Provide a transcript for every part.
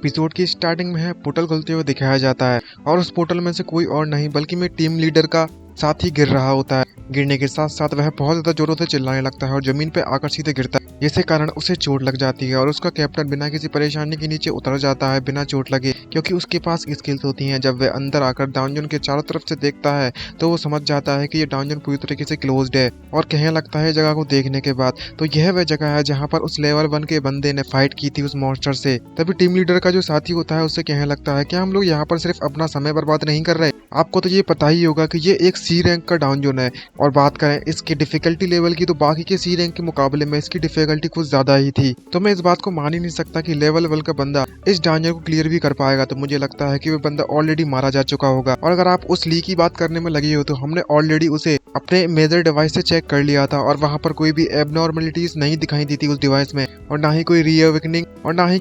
Episode की starting में है पोर्टल खुलते हुए दिखाया जाता है और उस पोर्टल में से कोई और नहीं बल्कि मैं टीम लीडर का साथ ही गिर रहा होता है। गिरने के साथ साथ वह बहुत ज्यादा जोरों से चिल्लाने लगता है और जमीन पे आकर सीधे गिरता है, जिसके कारण उसे चोट लग जाती है और उसका कैप्टन बिना किसी परेशानी के नीचे उतर जाता है बिना चोट लगे, क्योंकि उसके पास स्किल्स होती हैं। जब वह अंदर आकर डाउनजोन के चारों तरफ से देखता है तो वो समझ जाता है कि ये डाउनजोन पूरी तरीके से क्लोज्ड है और कहने लगता है जगह को देखने के बाद तो यह वह जगह है जहाँ पर उस लेवल 1 के बंदे ने फाइट की थी उस मॉन्स्टर से। तभी टीम लीडर का जो साथी होता है उससे कहने लगता है कि हम लोग यहाँ पर सिर्फ अपना समय बर्बाद नहीं कर रहे, आपको तो ये पता ही होगा कि ये एक सी रैंक का डाउनजोन है और बात करें इसकी डिफिकल्टी लेवल की तो बाकी के सी रैंक के मुकाबले में इसकी डिफिकल्टी कुछ ज्यादा ही थी। तो मैं इस बात को मान ही नहीं सकता कि लेवल 1 का बंदा इस डाउनजोन को क्लियर भी कर पाएगा। तो मुझे लगता है कि वो बंदा ऑलरेडी मारा जा चुका होगा। और अगर आप उस ली की बात करने में लगे हो तो हमने ऑलरेडी उसे अपने मेजर डिवाइस से चेक कर लिया था और वहाँ पर कोई भी एबनॉर्मलिटीज नहीं दिखाई दी थी उस डिवाइस में, और ना ही कोई रीअवेकनिंग और ना ही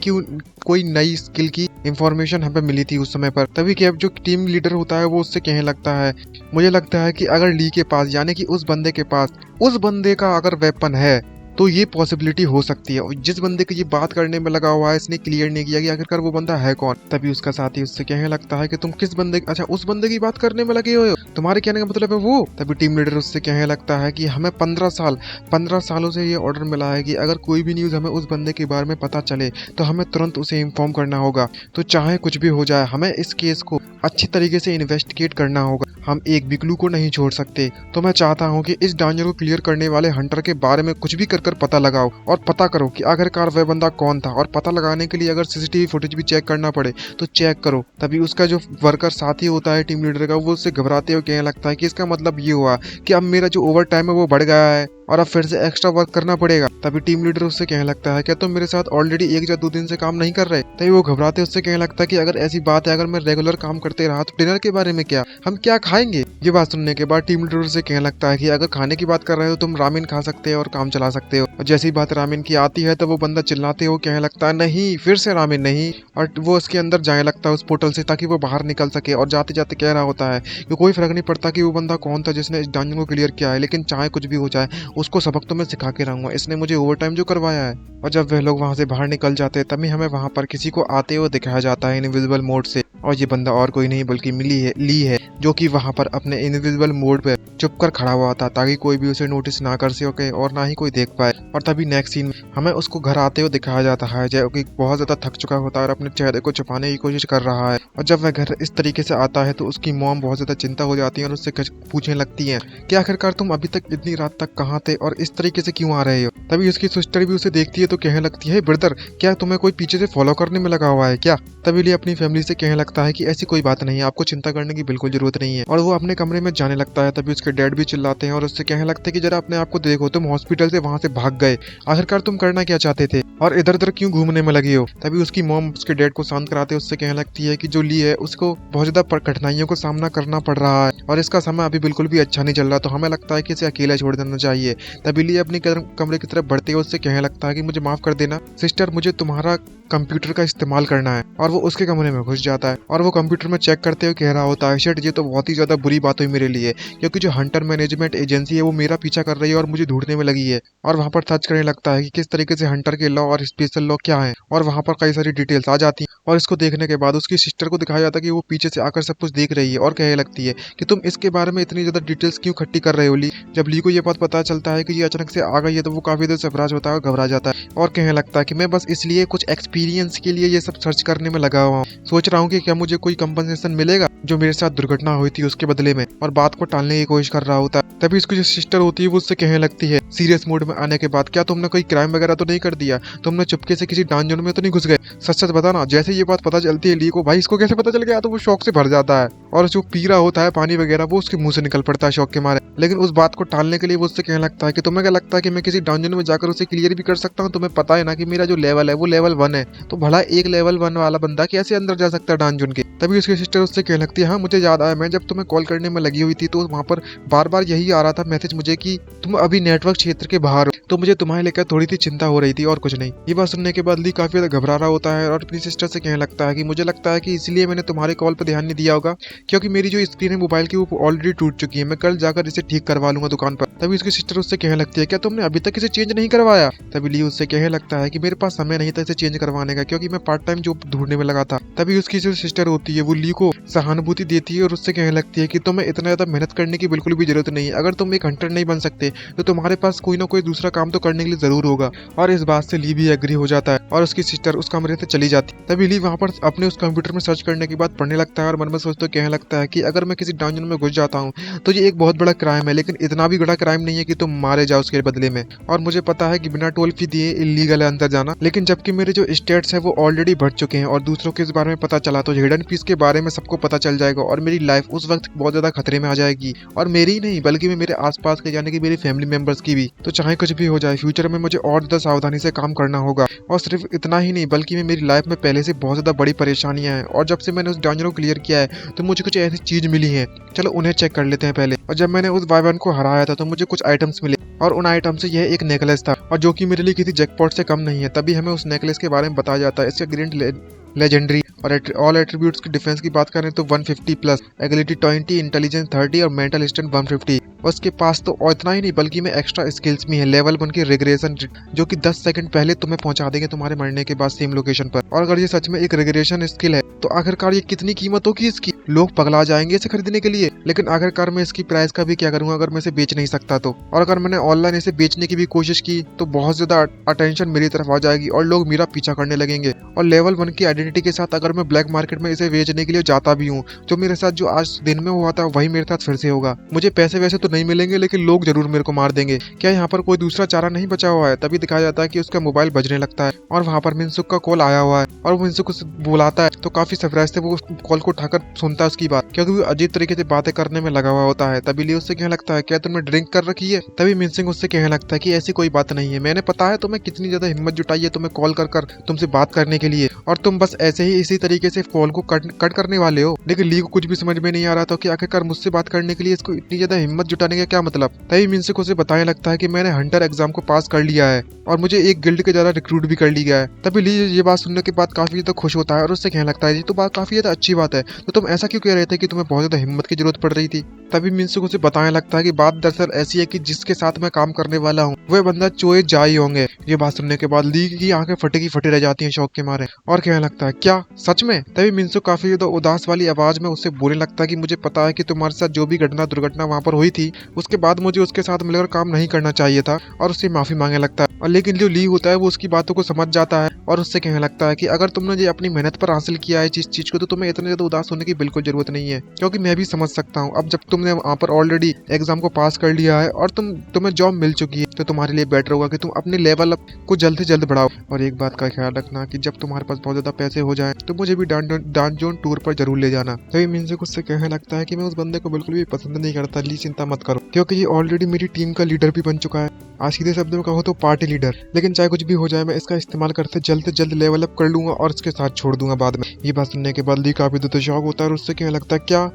कोई नई स्किल की इंफॉर्मेशन हमें मिली थी उस समय पर। तभी कि अब जो टीम लीडर होता है वो उससे कहने लगता है, मुझे लगता है कि अगर ली के पास यानी कि उस बंदे के पास उस बंदे का अगर वेपन है तो ये पॉसिबिलिटी हो सकती है। और जिस बंदे की ये बात करने में लगा हुआ है इसने क्लियर नहीं किया कि आखिरकार वो बंदा है कौन। तभी उसका साथी उससे कहने लगता है कि तुम किस बंदे, अच्छा उस बंदे की बात करने में लगे हो, तुम्हारे कहने का मतलब है वो। तभी टीम लीडर उससे कहने लगता है कि हमें 15 सालों से ये ऑर्डर मिला है कि अगर कोई भी न्यूज हमें उस बंदे के बारे में पता चले तो हमें तुरंत उसे इन्फॉर्म करना होगा। तो चाहे कुछ भी हो जाए हमें इस केस को अच्छी तरीके से इन्वेस्टिगेट करना होगा, हम एक भी क्लू को नहीं छोड़ सकते। तो मैं चाहता हूँ कि इस डांजर को क्लियर करने वाले हंटर के बारे में कुछ भी कर पता लगाओ और पता करो कि आखिरकार वह बंदा कौन था, और पता लगाने के लिए अगर सीसीटीवी फुटेज भी चेक करना पड़े तो चेक करो। तभी उसका जो वर्कर साथी होता है टीम लीडर का वो उससे घबराते हुए कहने लगता है कि इसका मतलब ये हुआ कि अब मेरा जो ओवर टाइम है वो बढ़ गया है और अब फिर से एक्स्ट्रा वर्क करना पड़ेगा। तभी टीम लीडर उससे कहने लगता है क्या तुम मेरे साथ ऑलरेडी 1 या 2 दिन से काम नहीं कर रहे। तभी वो घबराते उससे कहने लगता है कि अगर ऐसी बात है, अगर मैं रेगुलर काम करते रहा तो डिनर के बारे में क्या, हम क्या खाएंगे। ये बात सुनने के बाद टीम लीडर उससे कहने लगता है कि अगर खाने की बात कर रहे हो तो तुम रामेन खा सकते हो और काम चला सकते हो। और जैसी बात रामेन की आती है तो वो बंदा चिल्लाते हो कहने लगता है नहीं, फिर से रामेन नहीं, और वो उसके अंदर जाने लगता है उस पोर्टल से ताकि वो बाहर निकल सके। और जाते जाते कह रहा होता है कि कोई फर्क नहीं पड़ता कि वो बंदा कौन था जिसने इस डंजन को क्लियर किया है, लेकिन चाहे कुछ भी हो जाए उसको सबक तो मैं सिखा के रहूंगा, इसने मुझे ओवर टाइम जो करवाया है। और जब वह लोग वहां से बाहर निकल जाते हैं तभी हमें वहां पर किसी को आते हुए दिखाया जाता है इनविजिबल मोड से, और ये बंदा और कोई नहीं बल्कि ली है जो कि वहां पर अपने इनविजिबल मोड पे चुप कर खड़ा हुआ था ताकि कोई भी उसे नोटिस ना कर सके और ना ही कोई देख पाए। और तभी नेक्स्ट सीन में हमें उसको घर आते हुए दिखाया जाता है जो कि बहुत ज्यादा थक चुका होता है और अपने चेहरे को छुपाने की कोशिश कर रहा है। और जब वह घर इस तरीके से आता है तो उसकी मॉम बहुत ज्यादा चिंता हो जाती है और उससे पूछने लगती है कि आखिरकार तुम अभी तक इतनी रात तक कहाँ थे और इस तरीके से क्यों आ रहे हो। तभी उसकी सिस्टर भी उसे देखती है तो कहने लगती है ब्रदर क्या तुम्हें कोई पीछे से फॉलो करने में लगा हुआ है क्या। तभी लिए अपनी फैमिली से कहने लगता है कि ऐसी कोई बात नहीं है, आपको चिंता करने की बिल्कुल जरूरत नहीं है। और वो अपने कमरे में जाने लगता है। तभी उसके डैड भी चिल्लाते हैं और उससे कहने लगते हैं कि जरा अपने आप को देखो, तुम हॉस्पिटल से वहां से भाग गए, आखिरकार तुम करना क्या चाहते थे और इधर उधर क्यों घूमने में लगे हो। तभी उसकी मॉम उसके डैड को शांत कराते उससे कहने लगती है कि जो ली है उसको बहुत ज्यादा कठिनाइयों का सामना करना पड़ रहा है और इसका समय अभी बिल्कुल भी अच्छा नहीं चल रहा, तो हमें लगता है कि इसे अकेला छोड़ देना चाहिए। तभी ली अपनी कमरे की तरफ बढ़ते हुए उससे कहने लगता है कि मुझे माफ कर देना सिस्टर, मुझे तुम्हारा कंप्यूटर का इस्तेमाल करना है। और वो उसके कमरे में घुस जाता है और वो कंप्यूटर में चेक करते हुए कह रहा होता है शिट, ये तो बहुत ही ज्यादा बुरी बात हुई मेरे लिए, क्योंकि जो हंटर मैनेजमेंट एजेंसी है वो मेरा पीछा कर रही है और मुझे ढूंढने में लगी है। और वहाँ पर सर्च करने लगता है कि किस तरीके से हंटर के लॉ और स्पेशल लॉ क्या है, और वहाँ पर कई सारी डिटेल्स आ जाती है। और इसको देखने के बाद उसकी सिस्टर को दिखाया जाता है कि वो पीछे से आकर सब कुछ देख रही है और कहने लगती है कि तुम इसके बारे में इतनी ज्यादा डिटेल्स क्यों इकट्ठी कर रहे हो ली। जब ली को ये बात पता चलता है कि ये अचानक से आ गई है तो वो काफी देर सरप्राइज होता है और घबरा जाता है और कहने लगता है कि मैं बस इसलिए कुछ एक्सपीरियंस के लिए ये सब सर्च करने में लगा हुआ हूँ, सोच रहा हूँ कि क्या मुझे कोई कंपनसेशन मिलेगा जो मेरे साथ दुर्घटना हुई थी उसके बदले में, और बात को टालने की कोशिश कर रहा होता है। तभी उसकी जो सिस्टर होती है वो उससे कहने लगती है सीरियस मोड में आने के बाद, क्या तुमने कोई क्राइम वगैरह तो नहीं कर दिया, तुमने चुपके से किसी डांजन में तो नहीं घुस गए, सच सच बताना। जैसे ये बात पता चलती है ली को, भाई इसको कैसे पता चल गया, तो वो शौक से भर जाता है और जो पी रहा होता है पानी वगैरह वो उसके मुंह से निकल पड़ता है शौक के मारे। लेकिन उस बात को टालने के लिए वो उससे कहने लगता है कि तुम्हें क्या लगता है कि मैं किसी डांजन में जाकर उसे क्लियर भी कर सकता हूँ, तुम्हें पता है ना कि मेरा जो लेवल है वो लेवल 1 है, तो भला एक लेवल 1 वाला बंदा कैसे अंदर जा सकता है डांजन के। तभी उसकी सिस्टर उससे कहने लगती है हाँ मुझे याद आया, मैं जब तुम्हें कॉल करने में लगी हुई थी तो वहाँ पर बार बार यही आ रहा था मैसेज मुझे कि तुम अभी नेटवर्क क्षेत्र के बाहर हो, तो मुझे तुम्हारे लेकर थोड़ी सी चिंता हो रही थी और कुछ नहीं। ये बात सुनने के बाद ली काफी ज्यादा घबरा रहा होता है और अपनी सिस्टर से कहने लगता है कि मुझे लगता है कि इसलिए मैंने तुम्हारे कॉल पर ध्यान नहीं दिया होगा, क्योंकि मेरी जो स्क्रीन है मोबाइल की वो ऑलरेडी टूट चुकी है। मैं कल जाकर इसे ठीक करवा लूंगा दुकान पर। तभी उसकी सिस्टर उससे कहने लगती है, क्या तुमने अभी तक इसे चेंज नहीं करवाया? तभी ली उससे कहने लगता है कि मेरे पास समय नहीं था इसे चेंज करवाने का, क्योंकि मैं पार्ट टाइम जॉब ढूंढने में लगा था। तभी उसकी जो सिस्टर होती है वो ली को सहानुभूति देती है और उससे कहने लगती है कि तुम्हें इतना ज्यादा मेहनत करने की बिल्कुल भी जरूरत नहीं है। अगर तुम एक हंटर नहीं बन सकते तो तुम्हारे पास कोई ना कोई दूसरा काम तो करने के लिए जरूर होगा। और इस बात से ली भी एग्री हो जाता है और उसकी सिस्टर उस कमरे से चली जाती है। तभी ली वहां पर अपने उस कंप्यूटर में सर्च करने के बाद पढ़ने लगता है और मन में सोचते कहने लगता है कि अगर मैं किसी डंजन में घुस जाता हूँ तो ये एक बहुत बड़ा क्राइम है, लेकिन इतना भी बड़ा क्राइम नहीं है कि तुम मारे जाओ उसके बदले में। और मुझे पता है कि बिना टोल फी दिए इलीगल है अंदर जाना, लेकिन जबकि मेरे जो स्टेट्स है वो ऑलरेडी बढ़ चुके हैं और दूसरों के इस बारे में पता चला तो हिडन फीस के बारे में सबको पता चल जाएगा और मेरी लाइफ उस वक्त बहुत ज्यादा खतरे में आ जाएगी। और मेरी ही नहीं बल्कि मेरे आसपास के यानी कि मेरी फैमिली मेंबर्स की भी। तो चाहे कुछ भी हो जाए फ्यूचर में मुझे और ज्यादा सावधानी से काम करना होगा। और सिर्फ इतना ही नहीं बल्कि मेरी लाइफ में पहले से बहुत ज्यादा बड़ी परेशानियां हैं और जब से मैंने उस डंजन को क्लियर किया है तो मुझे कुछ ऐसी चीज मिली है। चलो उन्हें चेक कर लेते हैं पहले। और जब मैंने उस वाइवन को हराया था तो मुझे कुछ आइटम्स मिले और उन आइटम से यह एक नेकलेस था और जो कि मेरे लिए किसी जैकपॉट से कम नहीं है। तभी हमें उस नेकलेस के बारे में बताया जाता है। इसका ग्रेड लेजेंडरी और ऑल एट्रीब्यूट्स की डिफेंस की बात करें तो 150 प्लस, एबिलिटी 20, इंटेलिजेंस 30 और मेंटल स्ट्रेंथ 150। उसके पास तो और इतना ही नहीं बल्कि में एक्स्ट्रा स्किल्स भी है। लेवल 1 की रिग्रेशन जो कि 10 सेकंड पहले तुम्हें पहुंचा देंगे तुम्हारे मरने के बाद सेम लोकेशन पर। और अगर ये सच में एक रिग्रेशन स्किल है तो आखिरकार ये कितनी कीमत होगी इसकी? लोग पगला जाएंगे इसे खरीदने के लिए। लेकिन आखिरकार मैं इसकी प्राइस का भी क्या करूंगा अगर मैं इसे बेच नहीं सकता तो। और अगर मैंने ऑनलाइन इसे बेचने की भी कोशिश की तो बहुत ज्यादा अटेंशन मेरी तरफ आ जाएगी और लोग मेरा पीछा करने लगेंगे। और लेवल 1 की आइडेंटिटी के साथ अगर मैं ब्लैक मार्केट में इसे बेचने के लिए जाता भी हूँ जो मेरे साथ जो आज दिन में हुआ था वही मेरे साथ फिर से होगा। मुझे पैसे वैसे तो नहीं मिलेंगे लेकिन लोग जरूर मेरे को मार देंगे। क्या यहाँ पर कोई दूसरा चारा नहीं बचा हुआ है? तभी दिखाया जाता है कि उसका मोबाइल बजने लगता है और वहाँ पर मिनसुक का कॉल आया हुआ है और वो मिनसुक उसे बुलाता है तो काफी सरप्राइज से वो कॉल को उठाकर सुनता है उसकी बात, क्योंकि वो अजीब तरीके से बातें करने में लगा हुआ होता है। तभी लिए उससे कहने लगता है, क्या तुमने ड्रिंक कर रखी है? तभी मिनसिंग उससे कहने लगता है कि ऐसी कोई बात नहीं है, मैंने पता है तुम्हें कितनी ज्यादा हिम्मत जुटाई है तुम्हें कॉल कर तुमसे बात करने के लिए और तुम बस ऐसे ही इसी तरीके से कॉल को कट करने वाले हो। लेकिन ली को कुछ भी समझ में नहीं आ रहा था कि आखिरकार मुझसे बात करने के लिए इसको इतनी ज्यादा हिम्मत जुटाने का क्या मतलब। तभी मिनसिंग उसे बताने लगता है कि मैंने हंटर एग्जाम को पास कर लिया है और मुझे एक गिल्ड के ज्यादा रिक्रूट भी कर लिया है। तभी ली ये बात सुनने के बाद काफी ज्यादा खुश होता है और उससे कहने लगता है, ये तो बात काफी ज्यादा अच्छी बात है, तो तुम ऐसा क्यों कह रहे थे कि तुम्हें बहुत ज्यादा हिम्मत की जरूरत पड़ रही थी? तभी मिनसुक उसे बताने लगता है कि बात दरअसल ऐसी है कि जिसके साथ मैं काम करने वाला हूँ वह बंदा चोए जाई होंगे। ये बात सुनने के बाद ली की आंखें फटी रह जाती हैं शौक के मारे और कहने लगता है, क्या सच में? तभी मिनसुक काफी ज्यादा उदास वाली आवाज में उससे बोलने लगता है कि मुझे पता है कि तुम्हारे साथ जो भी दुर्घटना वहाँ पर हुई थी उसके बाद मुझे उसके साथ मिलकर काम नहीं करना चाहिए था और उससे माफी मांगने लगता है। और लेकिन जो ली होता है वो उसकी बातों को समझ जाता है और उससे कहने लगता है कि अगर तुमने ये अपनी मेहनत पर हासिल किया है चीज को तो तुम्हें इतने ज्यादा उदास होने की बिल्कुल जरूरत नहीं है, क्योंकि मैं भी समझ सकता हूँ अब जब तुमने वहाँ पर ऑलरेडी एग्जाम को पास कर लिया है और तुम्हें जॉब मिल चुकी है तो तुम्हारे लिए बेटर होगा कि तुम अपने लेवल अप को जल्द से जल्द बढ़ाओ। और एक बात का ख्याल रखना कि जब तुम्हारे पास बहुत ज्यादा पैसे हो जाए तो मुझे भी डांजोन टूर पर जरूर ले जाना। तभी मिनसुक उससे कहने लगता है कि मैं उस बंदे को बिल्कुल भी पसंद नहीं करता, ली चिंता मत करो, क्योंकि ये ऑलरेडी मेरी टीम का लीडर भी बन चुका है। आज सीधे शब्दों में कहो तो पार्टी लीडर। लेकिन चाहे कुछ भी हो जाए मैं इसका इस्तेमाल करते जल्द से जल्द लेवल अप कर लूंगा और इसके साथ छोड़ दूंगा बाद में। ये बात सुनने के बाद ली काफी ज्यादा शॉक होता है और उससे कहने लगता है, क्या